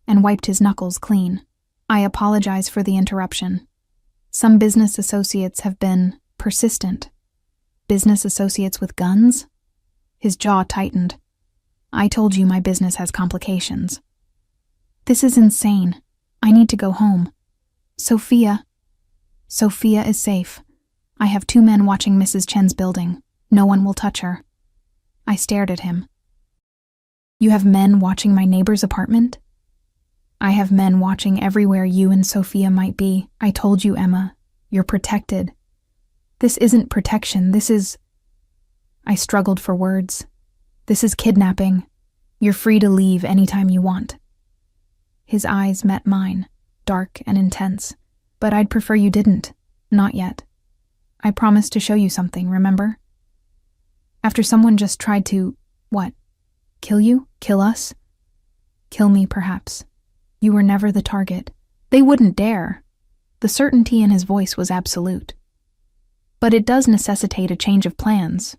and wiped his knuckles clean. I apologize for the interruption. Some business associates have been persistent. Business associates with guns? His jaw tightened. I told you my business has complications. This is insane. I need to go home. Sophia is safe. I have 2 men watching Mrs. Chen's building. No one will touch her. I stared at him. You have men watching my neighbor's apartment? I have men watching everywhere you and Sophia might be. I told you, Emma. You're protected. This isn't protection, this is... I struggled for words. This is kidnapping. You're free to leave anytime you want. His eyes met mine, dark and intense. But I'd prefer you didn't. Not yet. I promised to show you something, remember? After someone just tried to... what? Kill you? Kill us? Kill me, perhaps. You were never the target. They wouldn't dare. The certainty in his voice was absolute. But it does necessitate a change of plans.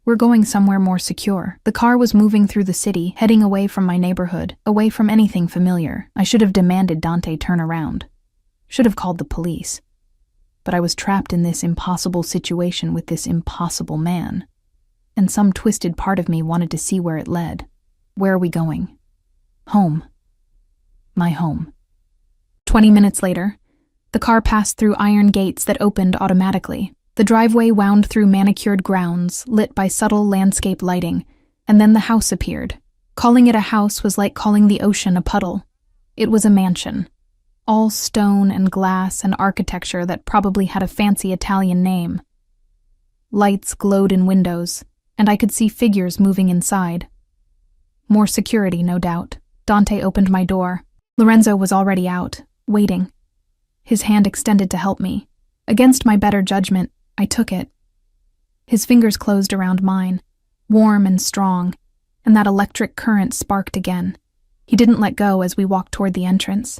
We're going somewhere more secure. The car was moving through the city, heading away from my neighborhood, away from anything familiar. I should have demanded Dante turn around. Should have called the police. But I was trapped in this impossible situation with this impossible man. And some twisted part of me wanted to see where it led. Where are we going? Home. My home. 20 minutes later, the car passed through iron gates that opened automatically. The driveway wound through manicured grounds, lit by subtle landscape lighting, and then the house appeared. Calling it a house was like calling the ocean a puddle. It was a mansion. All stone and glass and architecture that probably had a fancy Italian name. Lights glowed in windows, and I could see figures moving inside. More security, no doubt. Dante opened my door. Lorenzo was already out, waiting. His hand extended to help me. Against my better judgment, I took it. His fingers closed around mine, warm and strong, and that electric current sparked again. He didn't let go as we walked toward the entrance.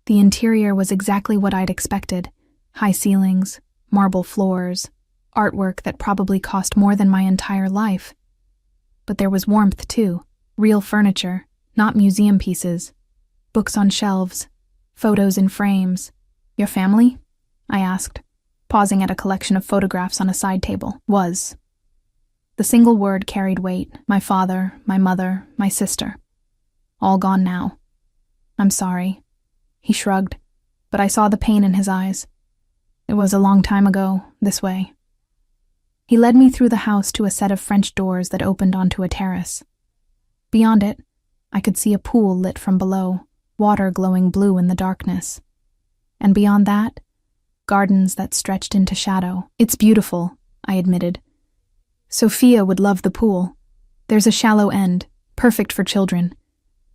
The interior was exactly what I'd expected. High ceilings, marble floors, artwork that probably cost more than my entire life. But there was warmth too. Real furniture, not museum pieces. Books on shelves, photos in frames. Your family? I asked, pausing at a collection of photographs on a side table. Was. The single word carried weight. My father, my mother, my sister. All gone now. I'm sorry. He shrugged, but I saw the pain in his eyes. It was a long time ago, this way. He led me through the house to a set of French doors that opened onto a terrace. Beyond it, I could see a pool lit from below, water glowing blue in the darkness. And beyond that, gardens that stretched into shadow. It's beautiful, I admitted. Sophia would love the pool. There's a shallow end, perfect for children.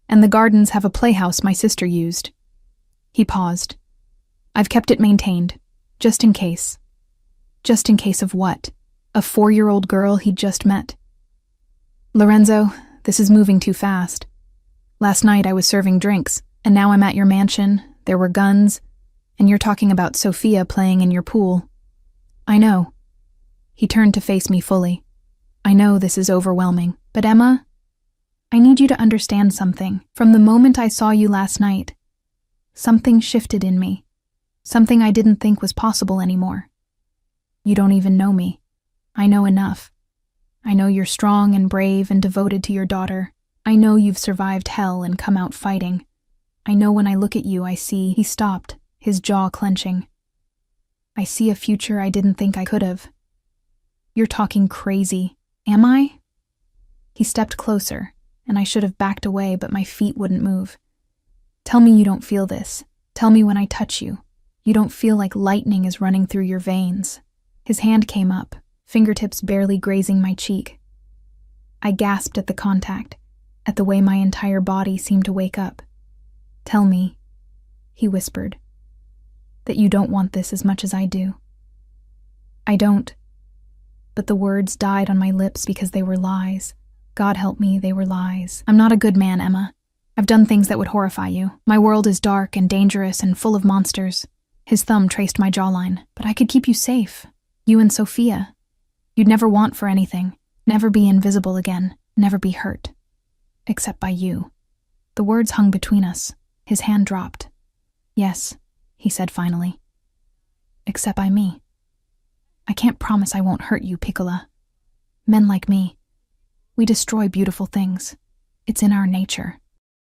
And the gardens have a playhouse my sister used. He paused. I've kept it maintained, just in case. Just in case of what? A 4-year-old girl he'd just met. Lorenzo, this is moving too fast. Last night I was serving drinks, and now I'm at your mansion, there were guns, and you're talking about Sophia playing in your pool. I know. He turned to face me fully. I know this is overwhelming, but Emma, I need you to understand something. From the moment I saw you last night, something shifted in me. Something I didn't think was possible anymore. You don't even know me. I know enough. I know you're strong and brave and devoted to your daughter. I know you've survived hell and come out fighting. I know when I look at you I see. He stopped, his jaw clenching. I see a future I didn't think I could have. You're talking crazy. Am I? He stepped closer, and I should have backed away, but my feet wouldn't move. Tell me you don't feel this. Tell me when I touch you. You don't feel like lightning is running through your veins. His hand came up, fingertips barely grazing my cheek. I gasped at the contact, at the way my entire body seemed to wake up. Tell me, he whispered, that you don't want this as much as I do. I don't. But the words died on my lips because they were lies. God help me, they were lies. I'm not a good man, Emma. I've done things that would horrify you. My world is dark and dangerous and full of monsters. His thumb traced my jawline. But I could keep you safe. You and Sophia. You'd never want for anything. Never be invisible again. Never be hurt. Except by you. The words hung between us. His hand dropped. Yes, he said finally. Except by me. I can't promise I won't hurt you, Piccola. Men like me, we destroy beautiful things. It's in our nature.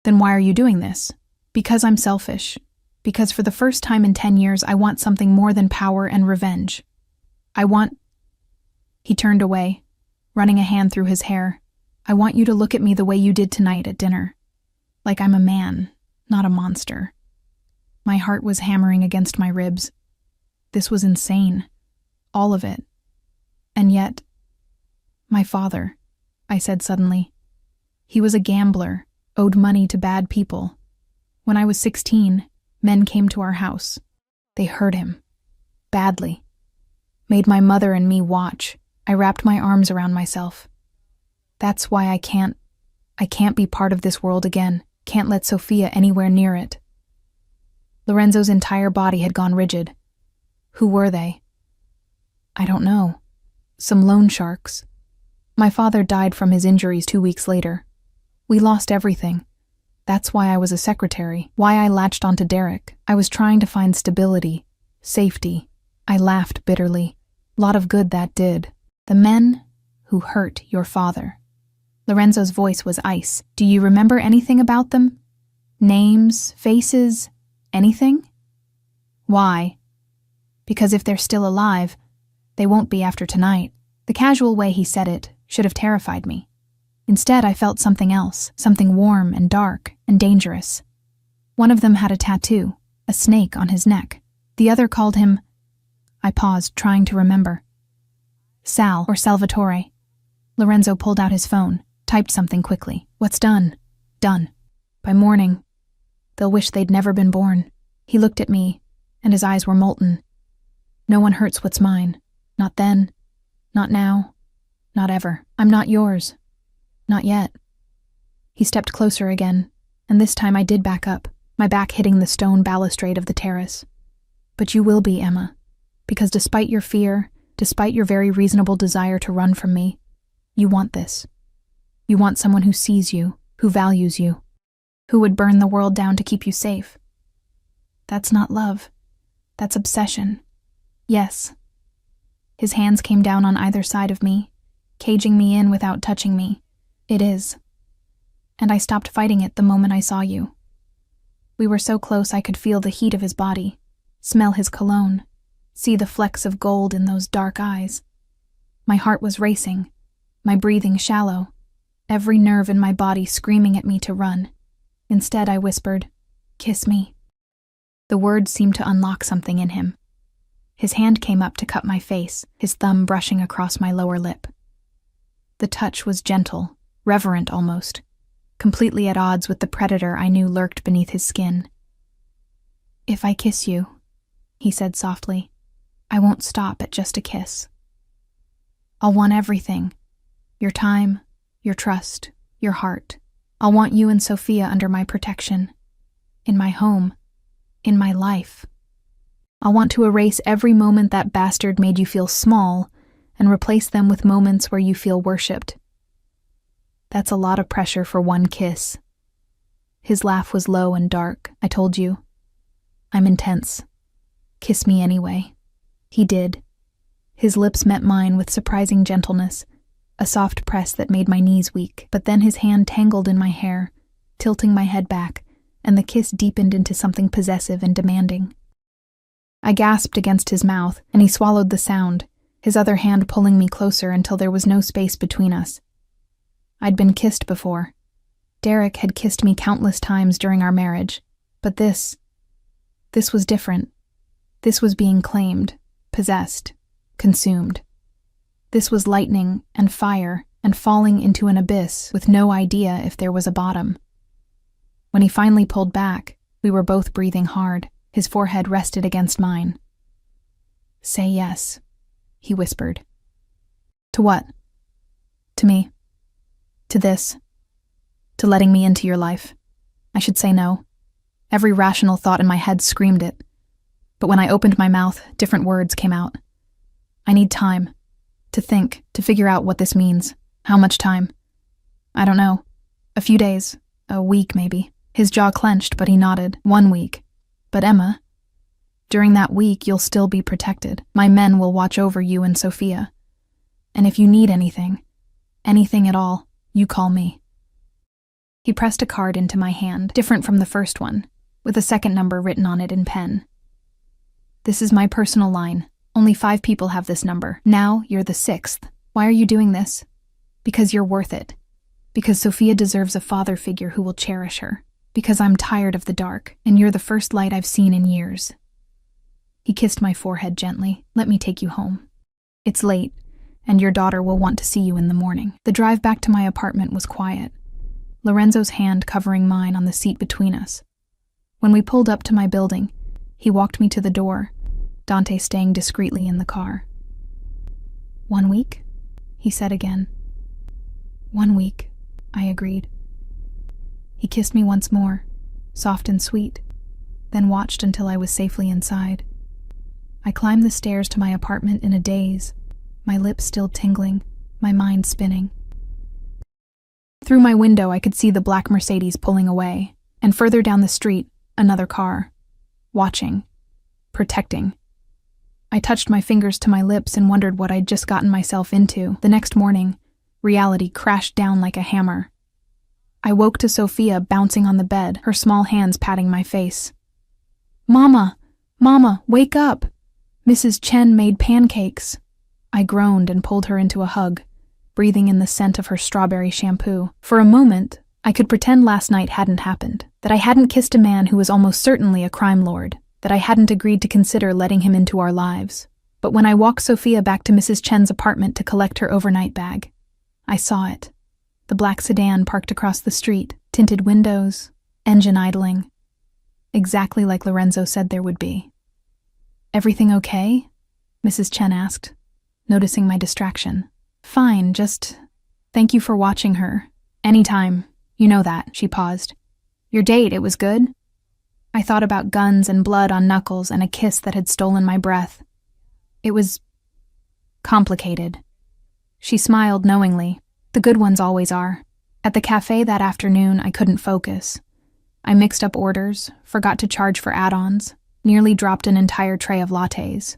Then why are you doing this? Because I'm selfish. Because for the first time in 10 years, I want something more than power and revenge. I want... He turned away, running a hand through his hair. I want you to look at me the way you did tonight at dinner. Like I'm a man, not a monster. My heart was hammering against my ribs. This was insane. All of it. And yet... My father, I said suddenly. He was a gambler, owed money to bad people. When I was 16, men came to our house. They hurt him. Badly. Made my mother and me watch. I wrapped my arms around myself. That's why I can't be part of this world again. Can't let Sophia anywhere near it. Lorenzo's entire body had gone rigid. Who were they? I don't know. Some loan sharks. My father died from his injuries 2 weeks later. We lost everything. That's why I was a secretary, why I latched onto Derek. I was trying to find stability, safety. I laughed bitterly. Lot of good that did. The men who hurt your father. Lorenzo's voice was ice. Do you remember anything about them? Names, faces, anything? Why? Because if they're still alive, they won't be after tonight. The casual way he said it should have terrified me. Instead, I felt something else, something warm and dark and dangerous. One of them had a tattoo, a snake on his neck. The other called him... I paused, trying to remember. Sal or Salvatore. Lorenzo pulled out his phone, typed something quickly. What's done? Done. By morning, they'll wish they'd never been born. He looked at me, and his eyes were molten. No one hurts what's mine. Not then. Not now. Not ever. I'm not yours. Not yet. He stepped closer again, and this time I did back up, my back hitting the stone balustrade of the terrace. But you will be, Emma, because despite your fear, despite your very reasonable desire to run from me, you want this. You want someone who sees you, who values you, who would burn the world down to keep you safe. That's not love. That's obsession. Yes. His hands came down on either side of me, caging me in without touching me. It is. And I stopped fighting it the moment I saw you. We were so close I could feel the heat of his body, smell his cologne, see the flecks of gold in those dark eyes. My heart was racing, my breathing shallow, every nerve in my body screaming at me to run. Instead, I whispered, "Kiss me." The words seemed to unlock something in him. His hand came up to cup my face, his thumb brushing across my lower lip. The touch was gentle, reverent almost, completely at odds with the predator I knew lurked beneath his skin. "If I kiss you," he said softly, "I won't stop at just a kiss. I'll want everything. Your time, your trust, your heart. I'll want you and Sophia under my protection. In my home. In my life. I'll want to erase every moment that bastard made you feel small and replace them with moments where you feel worshipped. That's a lot of pressure for one kiss." His laugh was low and dark. "I told you. I'm intense. Kiss me anyway." He did. His lips met mine with surprising gentleness, a soft press that made my knees weak. But then his hand tangled in my hair, tilting my head back, and the kiss deepened into something possessive and demanding. I gasped against his mouth, and he swallowed the sound, his other hand pulling me closer until there was no space between us. I'd been kissed before. Derek had kissed me countless times during our marriage, but this was different. This was being claimed, possessed, consumed. This was lightning and fire and falling into an abyss with no idea if there was a bottom. When he finally pulled back, we were both breathing hard. His forehead rested against mine. "Say yes," he whispered. "To what?" "To me. To this. To letting me into your life. I should say no. Every rational thought in my head screamed it. But when I opened my mouth, different words came out. I need time. To think, to figure out what this means. How much time? I don't know. A few days. A week, maybe." His jaw clenched, but he nodded. 1 week. "But Emma, during that week you'll still be protected. My men will watch over you and Sophia. And if you need anything at all, you call me." He pressed a card into my hand, different from the first one, with a second number written on it in pen. "This is my personal line. Only 5 people have this number. Now you're the 6th. Why are you doing this? Because you're worth it. Because Sophia deserves a father figure who will cherish her. Because I'm tired of the dark, and you're the first light I've seen in years." He kissed my forehead gently. "Let me take you home. It's late, and your daughter will want to see you in the morning." The drive back to my apartment was quiet, Lorenzo's hand covering mine on the seat between us. When we pulled up to my building, he walked me to the door, Dante staying discreetly in the car. 1 week? He said again. 1 week, I agreed. He kissed me once more, soft and sweet, then watched until I was safely inside. I climbed the stairs to my apartment in a daze, my lips still tingling, my mind spinning. Through my window, I could see the black Mercedes pulling away, and further down the street, another car. Watching. Protecting. I touched my fingers to my lips and wondered what I'd just gotten myself into. The next morning, reality crashed down like a hammer. I woke to Sophia bouncing on the bed, her small hands patting my face. "Mama! Mama, wake up! Mrs. Chen made pancakes." I groaned and pulled her into a hug, breathing in the scent of her strawberry shampoo. For a moment, I could pretend last night hadn't happened, that I hadn't kissed a man who was almost certainly a crime lord, that I hadn't agreed to consider letting him into our lives. But when I walked Sophia back to Mrs. Chen's apartment to collect her overnight bag, I saw it. The black sedan parked across the street, tinted windows, engine idling. Exactly like Lorenzo said there would be. "Everything okay?" Mrs. Chen asked, noticing my distraction. "Fine, just thank you for watching her. Anytime. You know that," she paused. "Your date, it was good?" I thought about guns and blood on knuckles and a kiss that had stolen my breath. It was complicated. She smiled knowingly. The good ones always are. At the cafe that afternoon, I couldn't focus. I mixed up orders, forgot to charge for add-ons, nearly dropped an entire tray of lattes.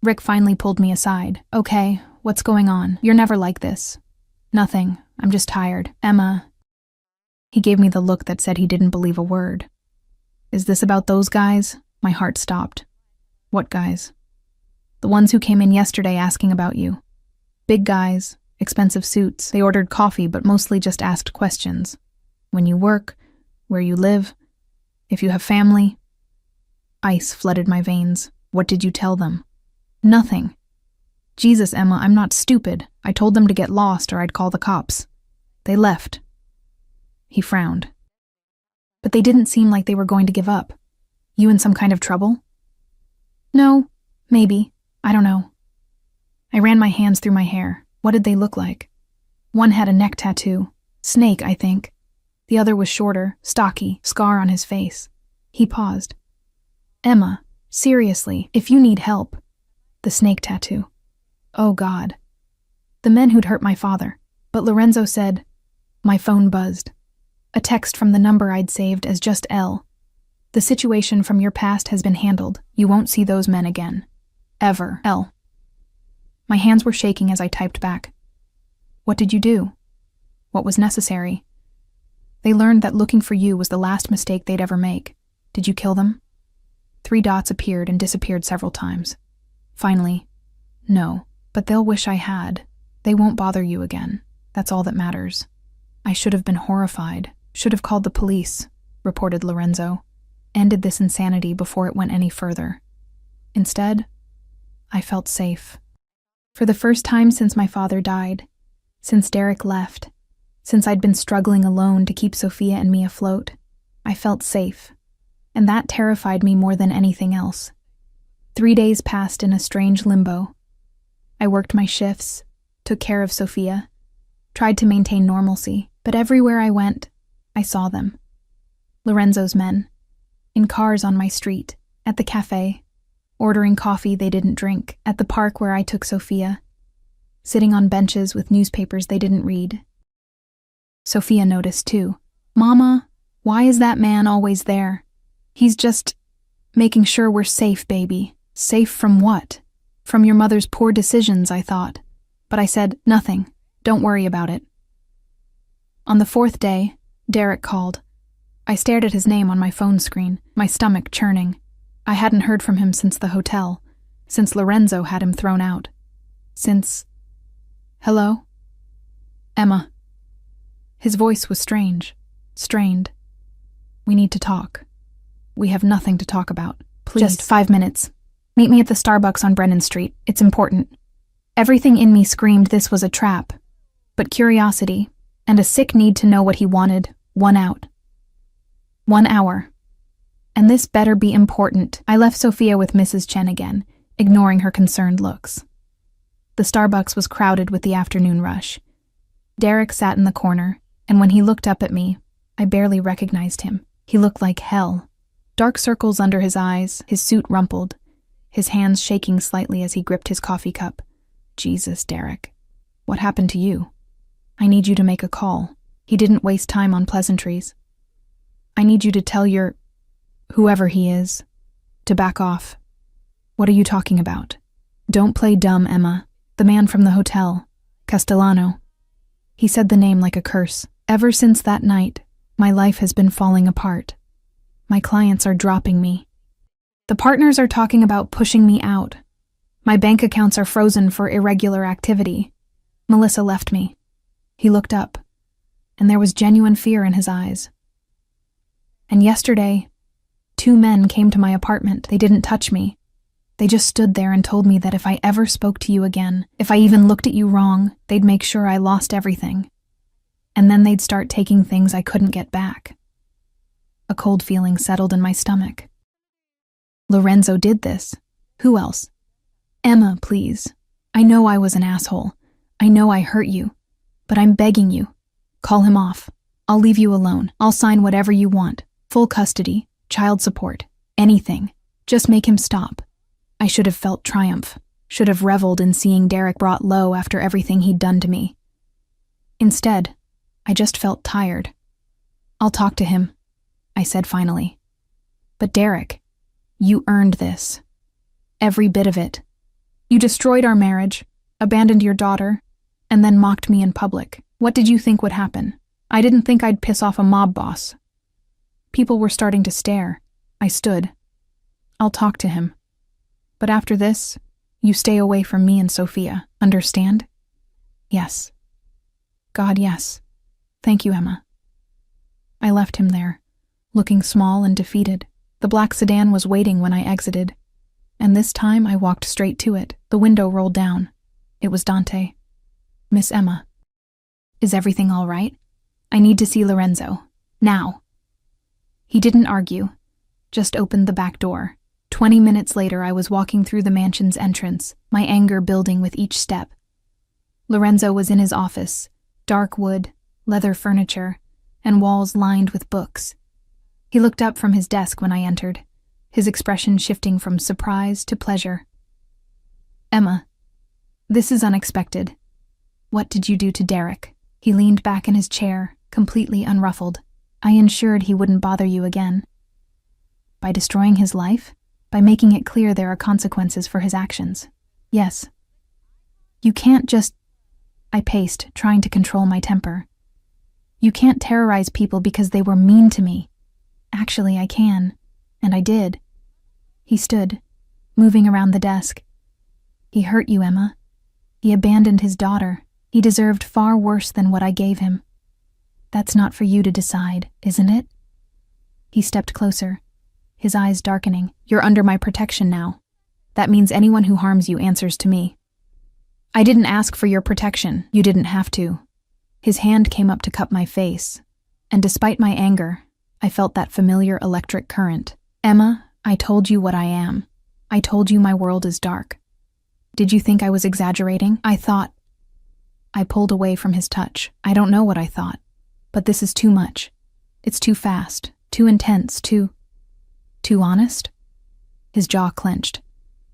Rick finally pulled me aside. "Okay, what's going on? You're never like this." "Nothing. I'm just tired. Emma." He gave me the look that said he didn't believe a word. "Is this about those guys?" My heart stopped. "What guys?" "The ones who came in yesterday asking about you. Big guys, expensive suits. They ordered coffee but mostly just asked questions. When you work, where you live, if you have family." Ice flooded my veins. "What did you tell them?" "Nothing." "Jesus, Emma, I'm not stupid. I told them to get lost or I'd call the cops. They left." He frowned. "But they didn't seem like they were going to give up. You in some kind of trouble?" "No, maybe. I don't know." I ran my hands through my hair. What did they look like? One had a neck tattoo. Snake, I think. The other was shorter, stocky, scar on his face. He paused. "Emma, seriously, if you need help." The snake tattoo. Oh God. The men who'd hurt my father. But Lorenzo said, my phone buzzed. A text from the number I'd saved as just L. "The situation from your past has been handled. You won't see those men again. Ever. L." My hands were shaking as I typed back. "What did you do? What was necessary?" "They learned that looking for you was the last mistake they'd ever make. Did you kill them?" 3 dots appeared and disappeared several times. Finally, "No, but they'll wish I had. They won't bother you again. That's all that matters." I should have been horrified. Should have called the police, reported Lorenzo. Ended this insanity before it went any further. Instead, I felt safe. For the first time since my father died, since Derek left, since I'd been struggling alone to keep Sophia and me afloat, I felt safe. And that terrified me more than anything else. 3 days passed in a strange limbo. I worked my shifts, took care of Sophia, tried to maintain normalcy, but everywhere I went, I saw them. Lorenzo's men, in cars on my street, at the cafe, ordering coffee they didn't drink, at the park where I took Sophia, sitting on benches with newspapers they didn't read. Sophia noticed too. "Mama, why is that man always there? He's just making sure we're safe, baby." "Safe from what?" "From your mother's poor decisions," I thought. But I said, "Nothing. Don't worry about it." On the 4th day, Derek called. I stared at his name on my phone screen, my stomach churning. I hadn't heard from him since the hotel, since Lorenzo had him thrown out. Hello? Emma. His voice was strange, strained. "We need to talk. We have nothing to talk about. Please." "Just 5 minutes. Meet me at the Starbucks on Brennan Street. It's important." Everything in me screamed this was a trap, but curiosity and a sick need to know what he wanted won out. 1 hour. And this better be important. I left Sophia with Mrs. Chen again, ignoring her concerned looks. The Starbucks was crowded with the afternoon rush. Derek sat in the corner, and when he looked up at me, I barely recognized him. He looked like hell. Dark circles under his eyes, his suit rumpled, his hands shaking slightly as he gripped his coffee cup. Jesus, Derek. What happened to you? I need you to make a call. He didn't waste time on pleasantries. I need you to tell whoever he is, to back off. What are you talking about? Don't play dumb, Emma. The man from the hotel, Castellano. He said the name like a curse. Ever since that night, my life has been falling apart. My clients are dropping me. The partners are talking about pushing me out. My bank accounts are frozen for irregular activity. Melissa left me. He looked up, and there was genuine fear in his eyes. And yesterday, 2 men came to my apartment. They didn't touch me. They just stood there and told me that if I ever spoke to you again, if I even looked at you wrong, they'd make sure I lost everything. And then they'd start taking things I couldn't get back. A cold feeling settled in my stomach. Lorenzo did this. Who else? Emma, please. I know I was an asshole. I know I hurt you. But I'm begging you. Call him off. I'll leave you alone. I'll sign whatever you want. Full custody, child support, anything. Just make him stop. I should have felt triumph. Should have reveled in seeing Derek brought low after everything he'd done to me. Instead, I just felt tired. I'll talk to him, I said finally. But Derek, you earned this. Every bit of it. You destroyed our marriage, abandoned your daughter, and then mocked me in public. What did you think would happen? I didn't think I'd piss off a mob boss. People were starting to stare. I stood. I'll talk to him. But after this, you stay away from me and Sophia. Understand? Yes. God, yes. Thank you, Emma. I left him there, looking small and defeated. The black sedan was waiting when I exited, and this time I walked straight to it. The window rolled down. It was Dante. Miss Emma. Is everything all right? I need to see Lorenzo. Now. He didn't argue, just opened the back door. 20 minutes later, I was walking through the mansion's entrance, my anger building with each step. Lorenzo was in his office, dark wood, leather furniture, and walls lined with books. He looked up from his desk when I entered, his expression shifting from surprise to pleasure. Emma, this is unexpected. What did you do to Derek? He leaned back in his chair, completely unruffled. I ensured he wouldn't bother you again. By destroying his life? By making it clear there are consequences for his actions. Yes. You can't just... I paced, trying to control my temper. You can't terrorize people because they were mean to me. Actually, I can. And I did. He stood, moving around the desk. He hurt you, Emma. He abandoned his daughter. He deserved far worse than what I gave him. That's not for you to decide, isn't it? He stepped closer, his eyes darkening. You're under my protection now. That means anyone who harms you answers to me. I didn't ask for your protection. You didn't have to. His hand came up to cup my face, and despite my anger, I felt that familiar electric current. Emma, I told you what I am. I told you my world is dark. Did you think I was exaggerating? I pulled away from his touch. I don't know what I thought, but this is too much. It's too fast, too intense, too honest? His jaw clenched.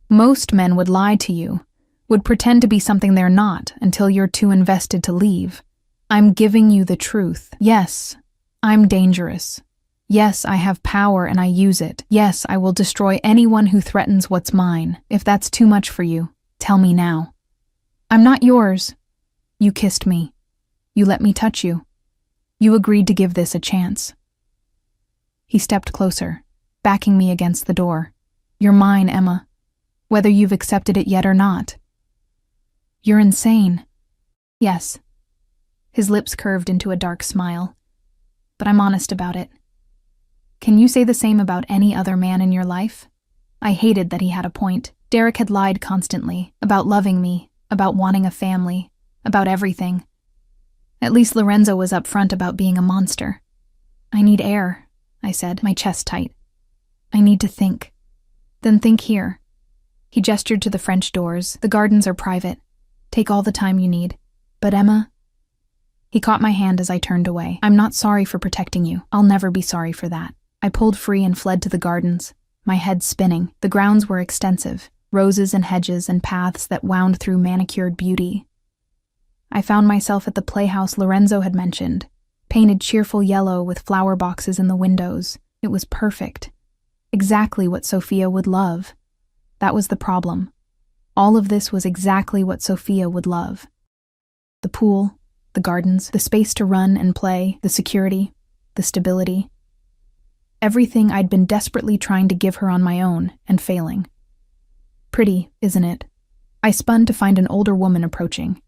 Most men would lie to you, would pretend to be something they're not until you're too invested to leave. I'm giving you the truth. Yes, I'm dangerous. Yes, I have power and I use it. Yes, I will destroy anyone who threatens what's mine. If that's too much for you, tell me now. I'm not yours. You kissed me. You let me touch you. You agreed to give this a chance. He stepped closer, backing me against the door. You're mine, Emma, whether you've accepted it yet or not. You're insane. Yes. His lips curved into a dark smile. But I'm honest about it. Can you say the same about any other man in your life? I hated that he had a point. Derek had lied constantly, about loving me, about wanting a family, about everything. At least Lorenzo was upfront about being a monster. I need air, I said, my chest tight. I need to think. Then think here. He gestured to the French doors. The gardens are private. Take all the time you need. But Emma... He caught my hand as I turned away. I'm not sorry for protecting you. I'll never be sorry for that. I pulled free and fled to the gardens, my head spinning. The grounds were extensive, roses and hedges and paths that wound through manicured beauty. I found myself at the playhouse Lorenzo had mentioned, painted cheerful yellow with flower boxes in the windows. It was perfect. Exactly what Sophia would love. That was the problem. All of this was exactly what Sophia would love. The pool, the gardens, the space to run and play, the security, the stability. Everything I'd been desperately trying to give her on my own and failing. Pretty, isn't it? I spun to find an older woman approaching.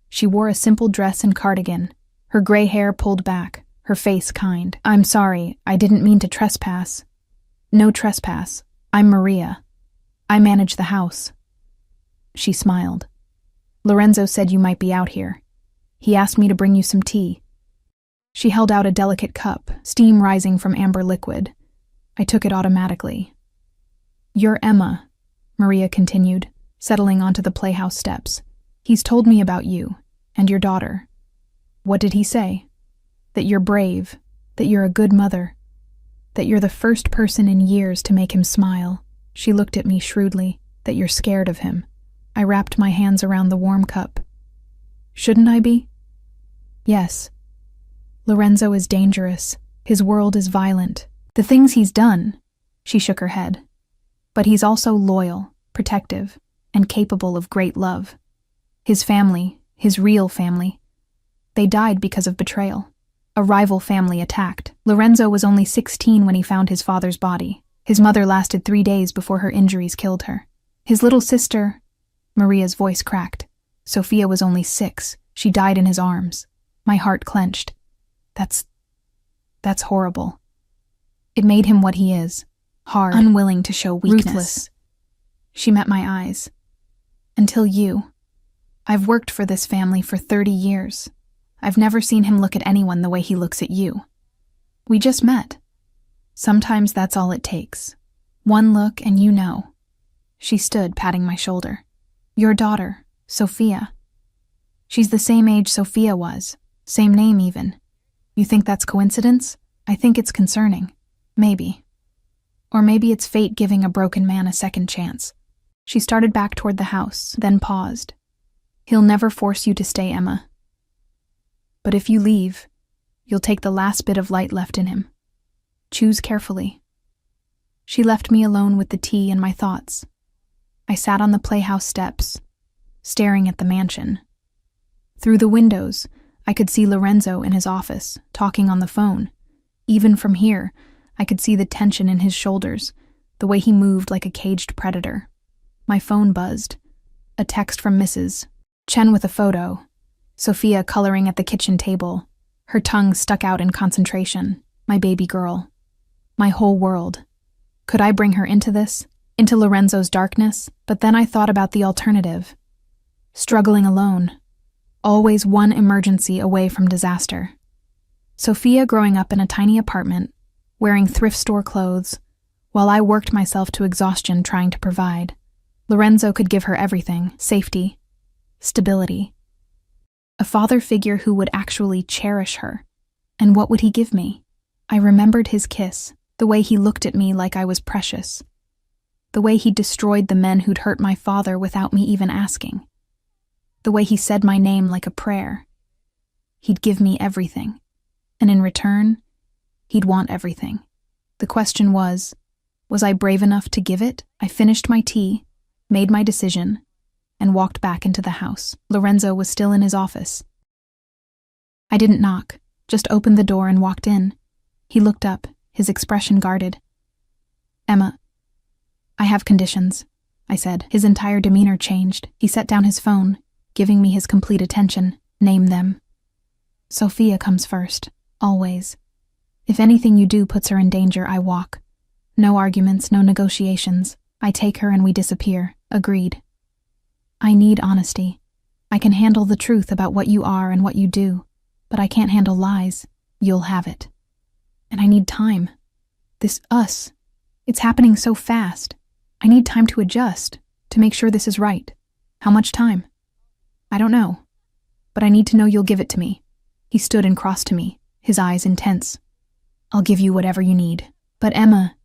She wore a simple dress and cardigan, her gray hair pulled back, her face kind. "I'm sorry, I didn't mean to trespass." "No trespass. I'm Maria. I manage the house." She smiled. "Lorenzo said you might be out here. He asked me to bring you some tea." She held out a delicate cup, steam rising from amber liquid. I took it automatically. "You're Emma," Maria continued, settling onto the playhouse steps. "He's told me about you and your daughter." "What did he say?" "That you're brave, that you're a good mother, that you're the first person in years to make him smile." She looked at me shrewdly. "That you're scared of him." I wrapped my hands around the warm cup. "Shouldn't I be?" "Yes. Lorenzo is dangerous. His world is violent. The things he's done," she shook her head. "But he's also loyal, protective, and capable of great love. His family, his real family, they died because of betrayal. A rival family attacked. Lorenzo was only 16 when he found his father's body. His mother lasted 3 days before her injuries killed her. His little sister," Maria's voice cracked. "Sophia was only 6. She died in his arms." My heart clenched. That's horrible. It made him what he is. Hard, unwilling to show weakness. Ruthless. She met my eyes. "Until you. I've worked for this family for 30 years. I've never seen him look at anyone the way he looks at you. We just met. Sometimes that's all it takes. One look and you know." She stood, patting my shoulder. "Your daughter, Sophia. She's the same age Sophia was. Same name even. You think that's coincidence? I think it's concerning. Maybe. Or maybe it's fate giving a broken man a second chance." She started back toward the house, then paused. "He'll never force you to stay, Emma. But if you leave, you'll take the last bit of light left in him. Choose carefully." She left me alone with the tea and my thoughts. I sat on the playhouse steps, staring at the mansion. Through the windows, I could see Lorenzo in his office, talking on the phone. Even from here, I could see the tension in his shoulders, the way he moved like a caged predator. My phone buzzed. A text from Mrs. Chen with a photo. Sophia coloring at the kitchen table, her tongue stuck out in concentration. My baby girl. My whole world. Could I bring her into this? Into Lorenzo's darkness? But then I thought about the alternative. Struggling alone. Always one emergency away from disaster. Sophia growing up in a tiny apartment, wearing thrift store clothes, while I worked myself to exhaustion trying to provide. Lorenzo could give her everything: safety, stability. A father figure who would actually cherish her. And what would he give me? I remembered his kiss, the way he looked at me like I was precious. The way he destroyed the men who'd hurt my father without me even asking. The way he said my name like a prayer. He'd give me everything. And in return, he'd want everything. The question was I brave enough to give it? I finished my tea, made my decision, and walked back into the house. Lorenzo was still in his office. I didn't knock, just opened the door and walked in. He looked up, his expression guarded. "Emma, I have conditions," I said. His entire demeanor changed. He set down his phone, giving me his complete attention. "Name them." "Sophia comes first, always. If anything you do puts her in danger, I walk. No arguments, no negotiations. I take her and we disappear." Agreed. "I need honesty. I can handle the truth about what you are and what you do, but I can't handle lies. You'll have it. And I need time. This us. It's happening so fast. I need time to adjust, to make sure this is right. How much time? I don't know. But I need to know you'll give it to me." He stood and crossed to me, his eyes intense. "I'll give you whatever you need. But Emma..."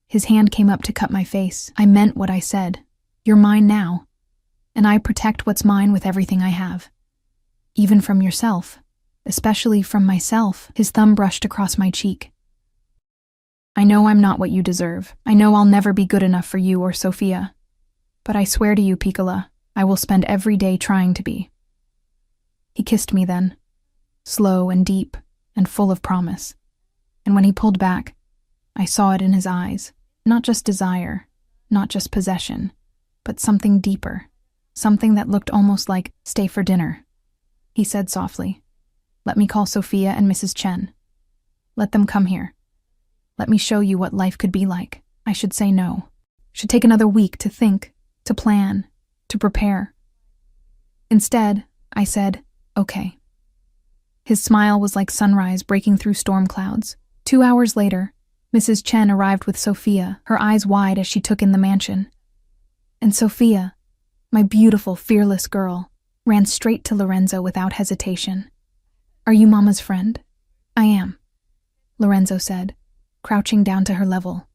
His hand came up to cut my face. I meant what I said. "You're mine now. And I protect what's mine with everything I have. Even from yourself. Especially from myself. His thumb brushed across my cheek. I know I'm not what you deserve. I know I'll never be good enough for you or Sophia. But I swear to you, Piccola, I will spend every day trying to be. He kissed me then, slow and deep and full of promise. And when he pulled back, I saw it in his eyes. Not just desire, not just possession, but something deeper. Something that looked almost like, stay for dinner. He said softly, let me call Sophia and Mrs. Chen. Let them come here. Let me show you what life could be like. I should say no. Should take another week to think, to plan, to prepare. Instead, I said, okay. His smile was like sunrise breaking through storm clouds. 2 hours later, Mrs. Chen arrived with Sophia, her eyes wide as she took in the mansion. And Sophia, my beautiful, fearless girl, ran straight to Lorenzo without hesitation. Are you Mama's friend? I am, Lorenzo said, crouching down to her level.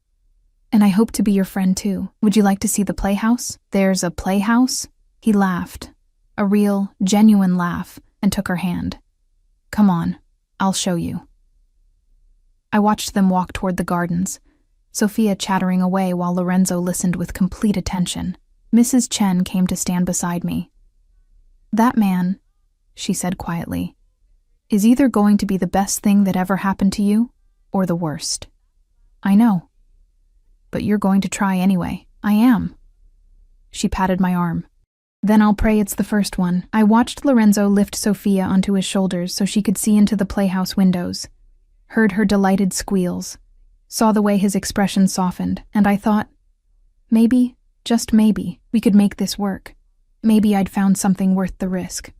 And I hope to be your friend too. Would you like to see the playhouse? There's a playhouse? He laughed, a real, genuine laugh, and took her hand. Come on, I'll show you. I watched them walk toward the gardens, Sophia chattering away while Lorenzo listened with complete attention. Mrs. Chen came to stand beside me. That man, she said quietly, is either going to be the best thing that ever happened to you, or the worst. I know. But you're going to try anyway. I am. She patted my arm. Then I'll pray it's the first one. I watched Lorenzo lift Sophia onto his shoulders so she could see into the playhouse windows, heard her delighted squeals, saw the way his expression softened, and I thought, maybe, just maybe, we could make this work. Maybe I'd found something worth the risk.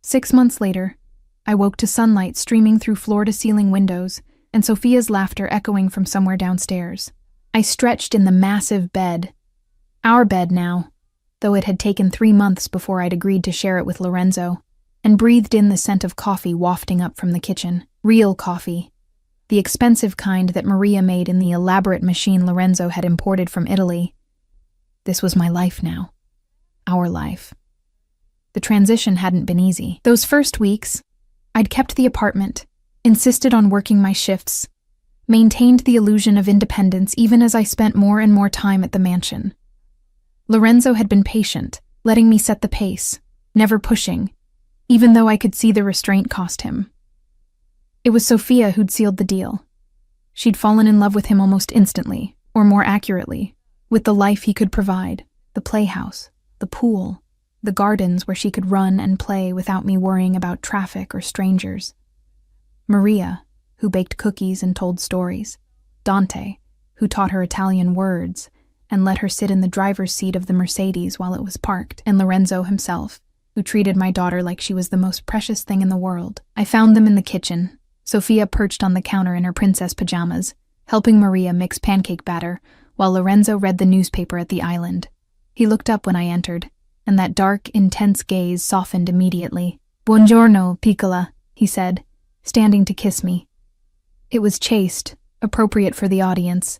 6 months later, I woke to sunlight streaming through floor-to-ceiling windows and Sophia's laughter echoing from somewhere downstairs. I stretched in the massive bed. Our bed now, though it had taken 3 months before I'd agreed to share it with Lorenzo, and breathed in the scent of coffee wafting up from the kitchen. Real coffee. The expensive kind that Maria made in the elaborate machine Lorenzo had imported from Italy. This was my life now. Our life. The transition hadn't been easy. Those first weeks, I'd kept the apartment, insisted on working my shifts, maintained the illusion of independence even as I spent more and more time at the mansion. Lorenzo had been patient, letting me set the pace, never pushing, even though I could see the restraint cost him. It was Sophia who'd sealed the deal. She'd fallen in love with him almost instantly, or more accurately, with the life he could provide, the playhouse, the pool, the gardens where she could run and play without me worrying about traffic or strangers. Maria, who baked cookies and told stories. Dante, who taught her Italian words and let her sit in the driver's seat of the Mercedes while it was parked. And Lorenzo himself, who treated my daughter like she was the most precious thing in the world. I found them in the kitchen, Sophia perched on the counter in her princess pajamas, helping Maria mix pancake batter, while Lorenzo read the newspaper at the island. He looked up when I entered, and that dark, intense gaze softened immediately. Buongiorno, Piccola, he said, standing to kiss me. It was chaste, appropriate for the audience,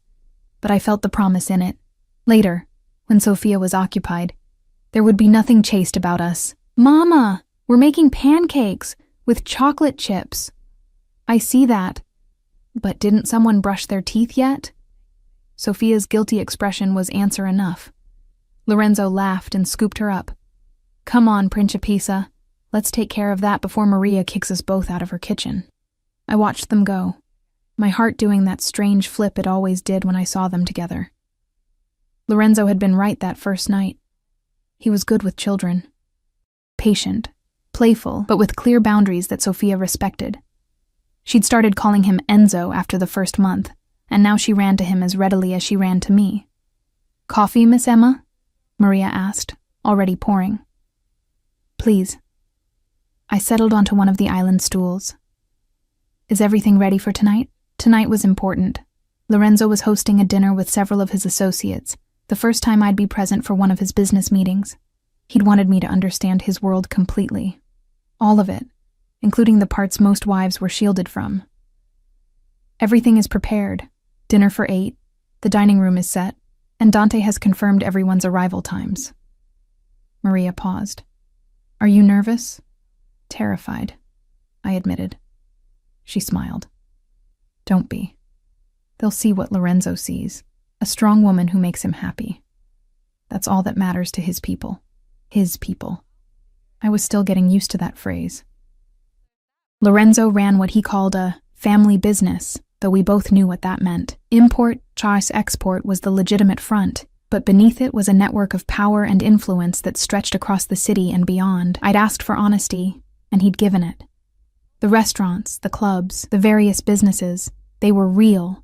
but I felt the promise in it. Later, when Sophia was occupied, there would be nothing chaste about us. Mama, we're making pancakes with chocolate chips. I see that. But didn't someone brush their teeth yet? Sophia's guilty expression was answer enough. Lorenzo laughed and scooped her up. Come on, Principessa. Let's take care of that before Maria kicks us both out of her kitchen. I watched them go, my heart doing that strange flip it always did when I saw them together. Lorenzo had been right that first night. He was good with children. Patient, playful, but with clear boundaries that Sophia respected. She'd started calling him Enzo after the first month, and now she ran to him as readily as she ran to me. Coffee, Miss Emma? Maria asked, already pouring. Please. I settled onto one of the island stools. Is everything ready for tonight? Tonight was important. Lorenzo was hosting a dinner with several of his associates, the first time I'd be present for one of his business meetings. He'd wanted me to understand his world completely. All of it, including the parts most wives were shielded from. Everything is prepared. Dinner for 8, the dining room is set, and Dante has confirmed everyone's arrival times. Maria paused. Are you nervous? Terrified, I admitted. She smiled. Don't be. They'll see what Lorenzo sees, a strong woman who makes him happy. That's all that matters to his people. His people. I was still getting used to that phrase. Lorenzo ran what he called a family business, though we both knew what that meant. Import, choice, export was the legitimate front, but beneath it was a network of power and influence that stretched across the city and beyond. I'd asked for honesty, and he'd given it. The restaurants, the clubs, the various businesses, they were real,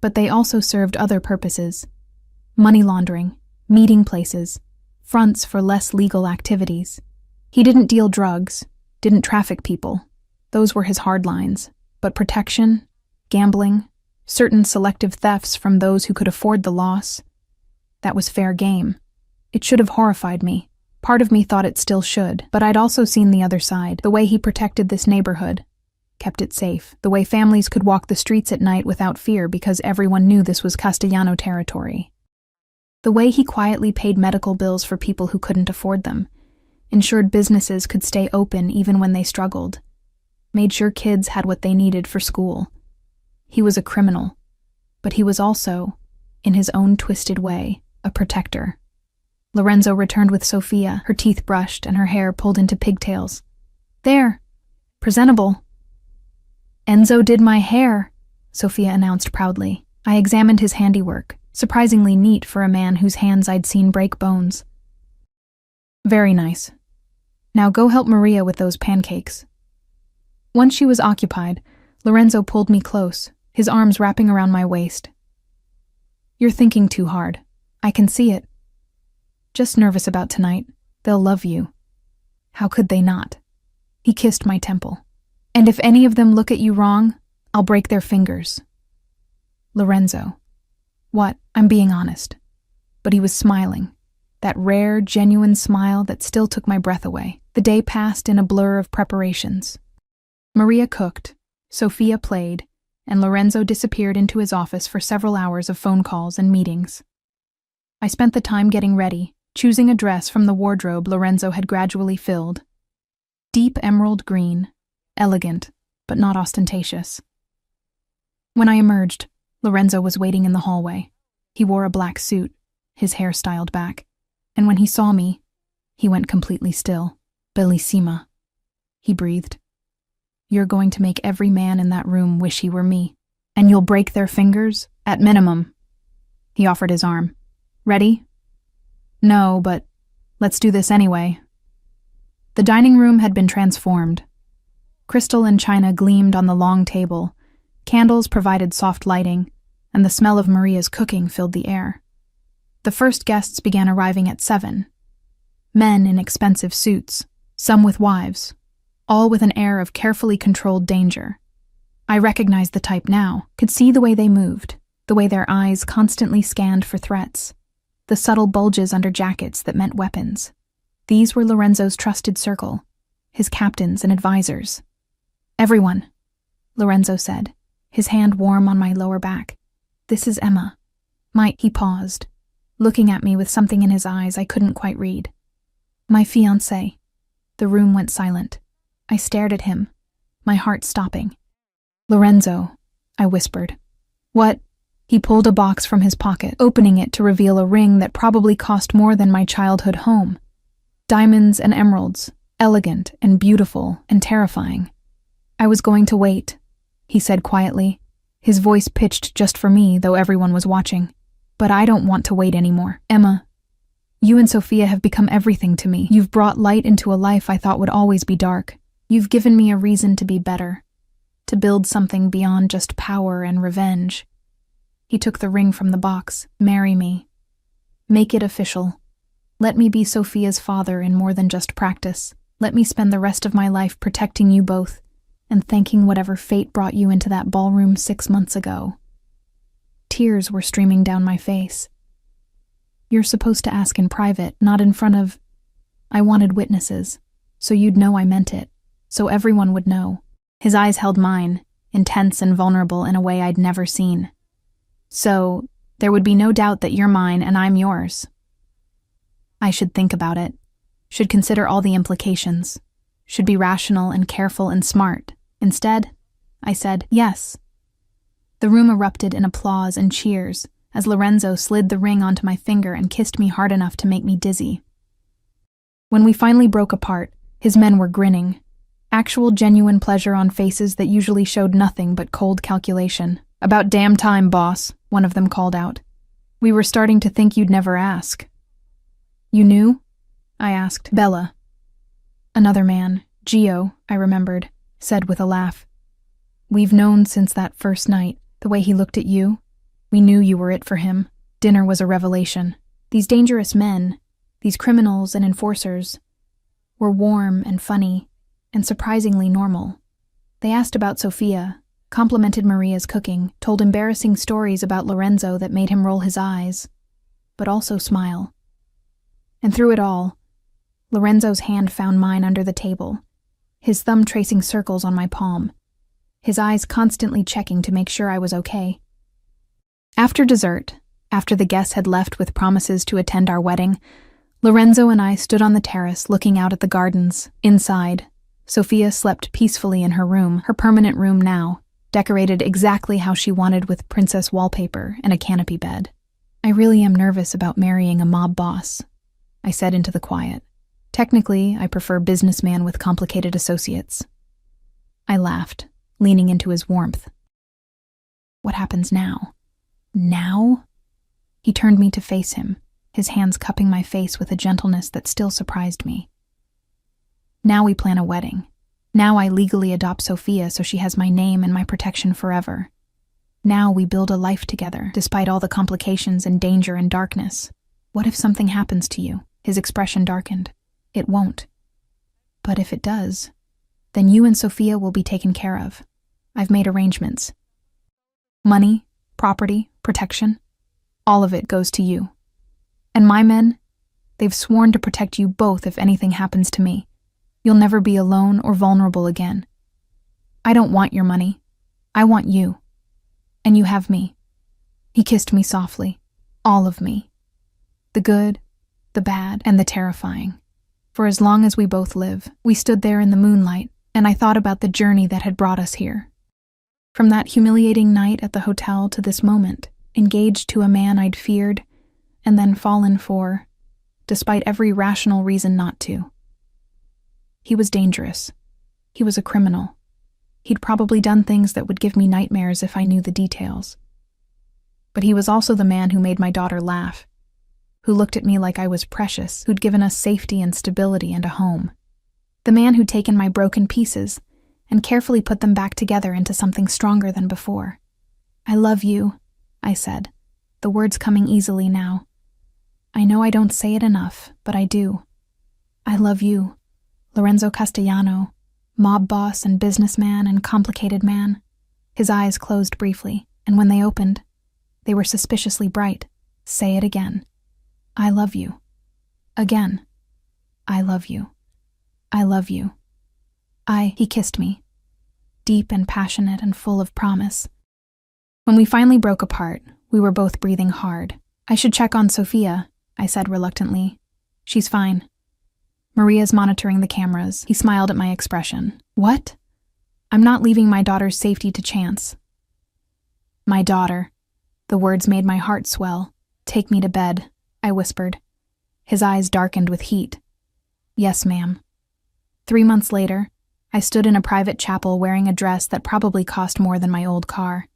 but they also served other purposes. Money laundering, meeting places, fronts for less legal activities. He didn't deal drugs, didn't traffic people. Those were his hard lines. But protection, gambling, certain selective thefts from those who could afford the loss, that was fair game. It should have horrified me. Part of me thought it still should, but I'd also seen the other side, the way he protected this neighborhood, kept it safe, the way families could walk the streets at night without fear because everyone knew this was Castellano territory. The way he quietly paid medical bills for people who couldn't afford them, ensured businesses could stay open even when they struggled, made sure kids had what they needed for school. He was a criminal, but he was also, in his own twisted way, a protector. Lorenzo returned with Sophia, her teeth brushed and her hair pulled into pigtails. There, presentable. Enzo did my hair, Sophia announced proudly. I examined his handiwork, surprisingly neat for a man whose hands I'd seen break bones. Very nice. Now go help Maria with those pancakes. Once she was occupied, Lorenzo pulled me close, his arms wrapping around my waist. You're thinking too hard. I can see it. Just nervous about tonight. They'll love you. How could they not? He kissed my temple. And if any of them look at you wrong, I'll break their fingers. Lorenzo. What? I'm being honest. But he was smiling. That rare, genuine smile that still took my breath away. The day passed in a blur of preparations. Maria cooked, Sophia played, and Lorenzo disappeared into his office for several hours of phone calls and meetings. I spent the time getting ready, choosing a dress from the wardrobe Lorenzo had gradually filled. Deep emerald green, elegant, but not ostentatious. When I emerged, Lorenzo was waiting in the hallway. He wore a black suit, his hair styled back, and when he saw me, he went completely still. Bellissima, he breathed. You're going to make every man in that room wish he were me, and you'll break their fingers, at minimum. He offered his arm. Ready? No, but let's do this anyway. The dining room had been transformed. Crystal and china gleamed on the long table, candles provided soft lighting, and the smell of Maria's cooking filled the air. The first guests began arriving at 7. Men in expensive suits, some with wives, all with an air of carefully controlled danger. I recognized the type now, could see the way they moved, the way their eyes constantly scanned for threats, the subtle bulges under jackets that meant weapons. These were Lorenzo's trusted circle, his captains and advisors. Everyone, Lorenzo said, his hand warm on my lower back. This is Emma. He paused, looking at me with something in his eyes I couldn't quite read. My fiancé. The room went silent. I stared at him, my heart stopping. Lorenzo, I whispered. What? He pulled a box from his pocket, opening it to reveal a ring that probably cost more than my childhood home. Diamonds and emeralds, elegant and beautiful and terrifying. I was going to wait, he said quietly, his voice pitched just for me, though everyone was watching. But I don't want to wait anymore. Emma, you and Sophia have become everything to me. You've brought light into a life I thought would always be dark. You've given me a reason to be better, to build something beyond just power and revenge. He took the ring from the box. Marry me. Make it official. Let me be Sophia's father in more than just practice. Let me spend the rest of my life protecting you both and thanking whatever fate brought you into that ballroom 6 months ago. Tears were streaming down my face. You're supposed to ask in private, not in front of... I wanted witnesses, so you'd know I meant it, so everyone would know. His eyes held mine, intense and vulnerable in a way I'd never seen. So, there would be no doubt that you're mine and I'm yours. I should think about it, should consider all the implications. should be rational and careful and smart. Instead, I said, yes. The room erupted in applause and cheers as Lorenzo slid the ring onto my finger and kissed me hard enough to make me dizzy. When we finally broke apart, his men were grinning. Actual genuine pleasure on faces that usually showed nothing but cold calculation. "About damn time, boss," one of them called out. "We were starting to think you'd never ask." "You knew?" I asked. "Bella." Another man, Gio, I remembered, said with a laugh. "We've known since that first night, the way he looked at you. We knew you were it for him. Dinner was a revelation. These dangerous men, these criminals and enforcers, were warm and funny and surprisingly normal. They asked about Sofia, complimented Maria's cooking, told embarrassing stories about Lorenzo that made him roll his eyes, but also smile. And through it all, Lorenzo's hand found mine under the table, his thumb tracing circles on my palm, his eyes constantly checking to make sure I was okay. After dessert, after the guests had left with promises to attend our wedding, Lorenzo and I stood on the terrace looking out at the gardens. Inside, Sofia slept peacefully in her room, her permanent room now, decorated exactly how she wanted with princess wallpaper and a canopy bed. "I really am nervous about marrying a mob boss," I said into the quiet. "Technically, I prefer businessman with complicated associates." I laughed, leaning into his warmth. "What happens now?" "Now?" He turned me to face him, his hands cupping my face with a gentleness that still surprised me. "Now we plan a wedding. Now I legally adopt Sofia so she has my name and my protection forever. Now we build a life together, despite all the complications and danger and darkness. What if something happens to you?" His expression darkened. "It won't. But if it does, then you and Sofia will be taken care of. I've made arrangements. Money, property, protection, all of it goes to you. And my men, they've sworn to protect you both if anything happens to me. You'll never be alone or vulnerable again. I don't want your money. I want you. And you have me." He kissed me softly, all of me. The good, the bad, and the terrifying. For as long as we both live, we stood there in the moonlight, and I thought about the journey that had brought us here. From that humiliating night at the hotel to this moment, engaged to a man I'd feared and then fallen for, despite every rational reason not to. He was dangerous. He was a criminal. He'd probably done things that would give me nightmares if I knew the details. But he was also the man who made my daughter laugh, who looked at me like I was precious, who'd given us safety and stability and a home. The man who'd taken my broken pieces and carefully put them back together into something stronger than before. "I love you," I said, the words coming easily now. I know I don't say it enough, but I do. I love you, Lorenzo Castellano, mob boss and businessman and complicated man. His eyes closed briefly, and when they opened, they were suspiciously bright. Say it again. I love you. Again. I love you. I love you. He kissed me, deep and passionate and full of promise. When we finally broke apart, we were both breathing hard. "I should check on Sofia," I said reluctantly. "She's fine. Maria's monitoring the cameras." He smiled at my expression. "What?" "I'm not leaving my daughter's safety to chance." "My daughter." The words made my heart swell. "Take me to bed," I whispered. His eyes darkened with heat. "Yes, ma'am." 3 months later, I stood in a private chapel wearing a dress that probably cost more than my old car.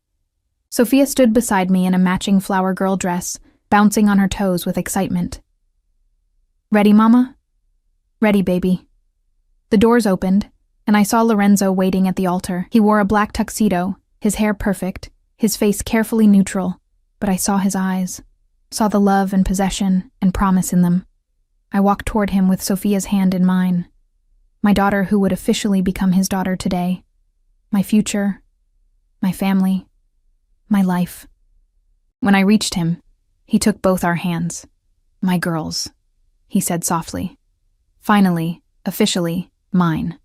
Sofia stood beside me in a matching flower girl dress, bouncing on her toes with excitement. "Ready, Mama?" "Ready, baby." The doors opened, and I saw Lorenzo waiting at the altar. He wore a black tuxedo, his hair perfect, his face carefully neutral, but I saw his eyes, saw the love and possession and promise in them. I walked toward him with Sofia's hand in mine. My daughter who would officially become his daughter today. My future, my family, my life. When I reached him, he took both our hands. "My girls," he said softly. "Finally, officially, mine."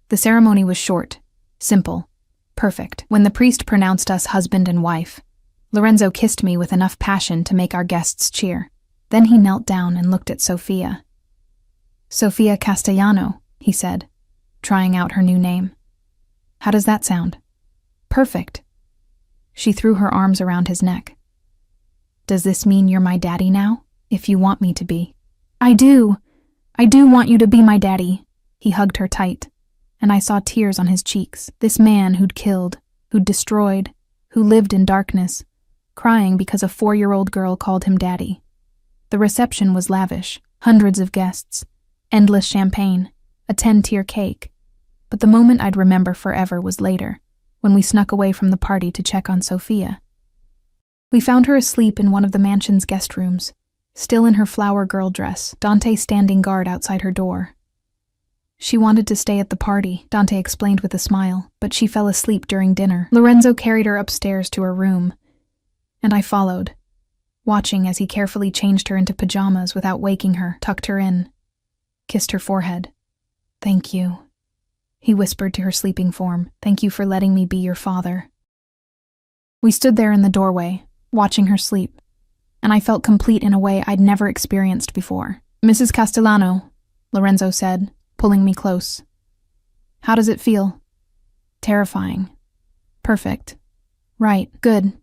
The ceremony was short, simple, perfect. When the priest pronounced us husband and wife, Lorenzo kissed me with enough passion to make our guests cheer. Then he knelt down and looked at Sofia. "Sofia Castellano," he said, trying out her new name. How does that sound? Perfect. She threw her arms around his neck. Does this mean you're my daddy now, if you want me to be? I do want you to be my daddy. He hugged her tight, and I saw tears on his cheeks. This man who'd killed, who'd destroyed, who lived in darkness, crying because a 4-year-old girl called him daddy. The reception was lavish, hundreds of guests, endless champagne, a 10-tier cake. But the moment I'd remember forever was later, when we snuck away from the party to check on Sophia. We found her asleep in one of the mansion's guest rooms, still in her flower girl dress, Dante standing guard outside her door. She wanted to stay at the party, Dante explained with a smile, but she fell asleep during dinner. Lorenzo carried her upstairs to her room, and I followed, watching as he carefully changed her into pajamas without waking her, tucked her in, kissed her forehead. Thank you, he whispered to her sleeping form. Thank you for letting me be your father. We stood there in the doorway, watching her sleep, and I felt complete in a way I'd never experienced before. Mrs. Castellano, Lorenzo said, pulling me close. How does it feel? Terrifying. Perfect. Right, good.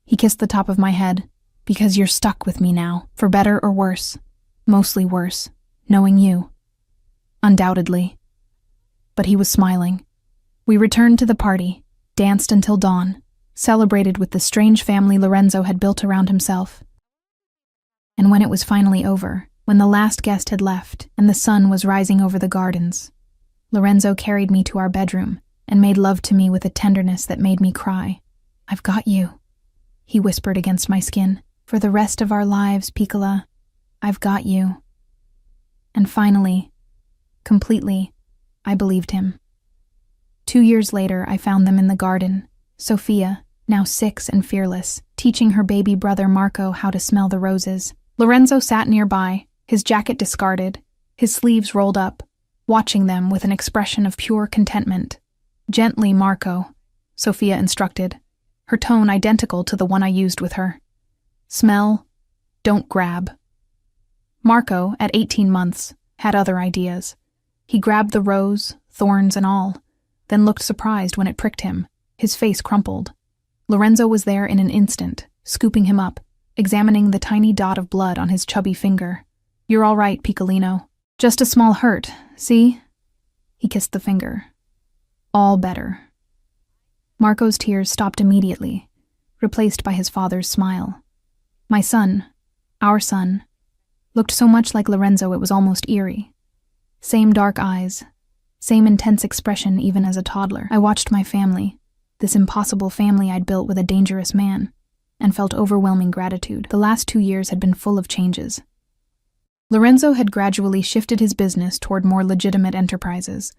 He kissed the top of my head. Because you're stuck with me now, for better or worse. Mostly worse, knowing you. Undoubtedly. But he was smiling. We returned to the party, danced until dawn, celebrated with the strange family Lorenzo had built around himself. And when it was finally over, when the last guest had left and the sun was rising over the gardens, Lorenzo carried me to our bedroom and made love to me with a tenderness that made me cry. I've got you, he whispered against my skin. For the rest of our lives, Piccola, I've got you. And finally, completely, I believed him. 2 years later, I found them in the garden, Sophia, now 6 and fearless, teaching her baby brother Marco how to smell the roses. Lorenzo sat nearby, his jacket discarded, his sleeves rolled up, watching them with an expression of pure contentment. Gently, Marco, Sophia instructed, her tone identical to the one I used with her. Smell, don't grab. Marco, at 18 months, had other ideas. He grabbed the rose, thorns and all, then looked surprised when it pricked him. His face crumpled. Lorenzo was there in an instant, scooping him up, examining the tiny dot of blood on his chubby finger. You're all right, Piccolino. Just a small hurt, see? He kissed the finger. All better. Marco's tears stopped immediately, replaced by his father's smile. My son, our son, looked so much like Lorenzo it was almost eerie. Same dark eyes, same intense expression even as a toddler. I watched my family, this impossible family I'd built with a dangerous man, and felt overwhelming gratitude. The last 2 years had been full of changes. Lorenzo had gradually shifted his business toward more legitimate enterprises,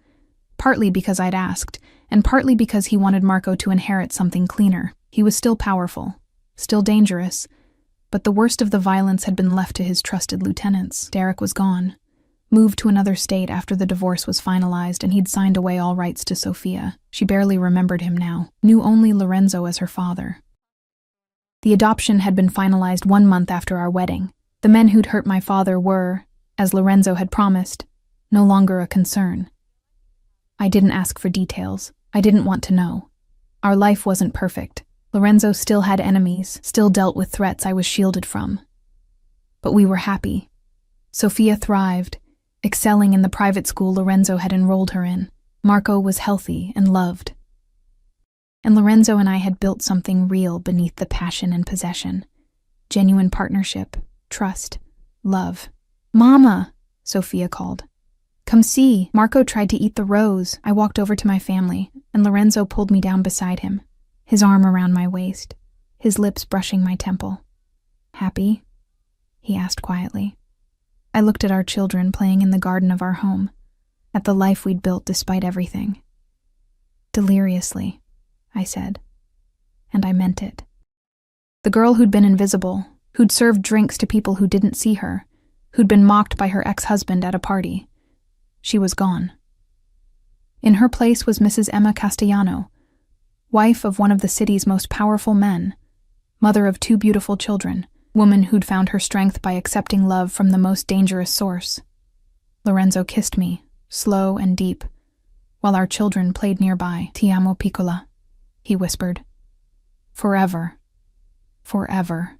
partly because I'd asked, and partly because he wanted Marco to inherit something cleaner. He was still powerful, still dangerous, but the worst of the violence had been left to his trusted lieutenants. Derek was gone, moved to another state after the divorce was finalized, and he'd signed away all rights to Sophia. She barely remembered him now, knew only Lorenzo as her father. The adoption had been finalized 1 month after our wedding. The men who'd hurt my father were, as Lorenzo had promised, no longer a concern. I didn't ask for details. I didn't want to know. Our life wasn't perfect. Lorenzo still had enemies, still dealt with threats I was shielded from. But we were happy. Sophia thrived, excelling in the private school Lorenzo had enrolled her in. Marco was healthy and loved. And Lorenzo and I had built something real beneath the passion and possession. Genuine partnership, trust, love. Mama, Sophia called. Come see. Marco tried to eat the rose. I walked over to my family, and Lorenzo pulled me down beside him, his arm around my waist, his lips brushing my temple. Happy? He asked quietly. I looked at our children playing in the garden of our home, at the life we'd built despite everything. Deliriously, I said, and I meant it. The girl who'd been invisible, who'd served drinks to people who didn't see her, who'd been mocked by her ex-husband at a party, she was gone. In her place was Mrs. Emma Castellano, wife of one of the city's most powerful men, mother of 2 beautiful children, woman who'd found her strength by accepting love from the most dangerous source. Lorenzo kissed me, slow and deep, while our children played nearby. Ti amo piccola, he whispered. Forever. Forever.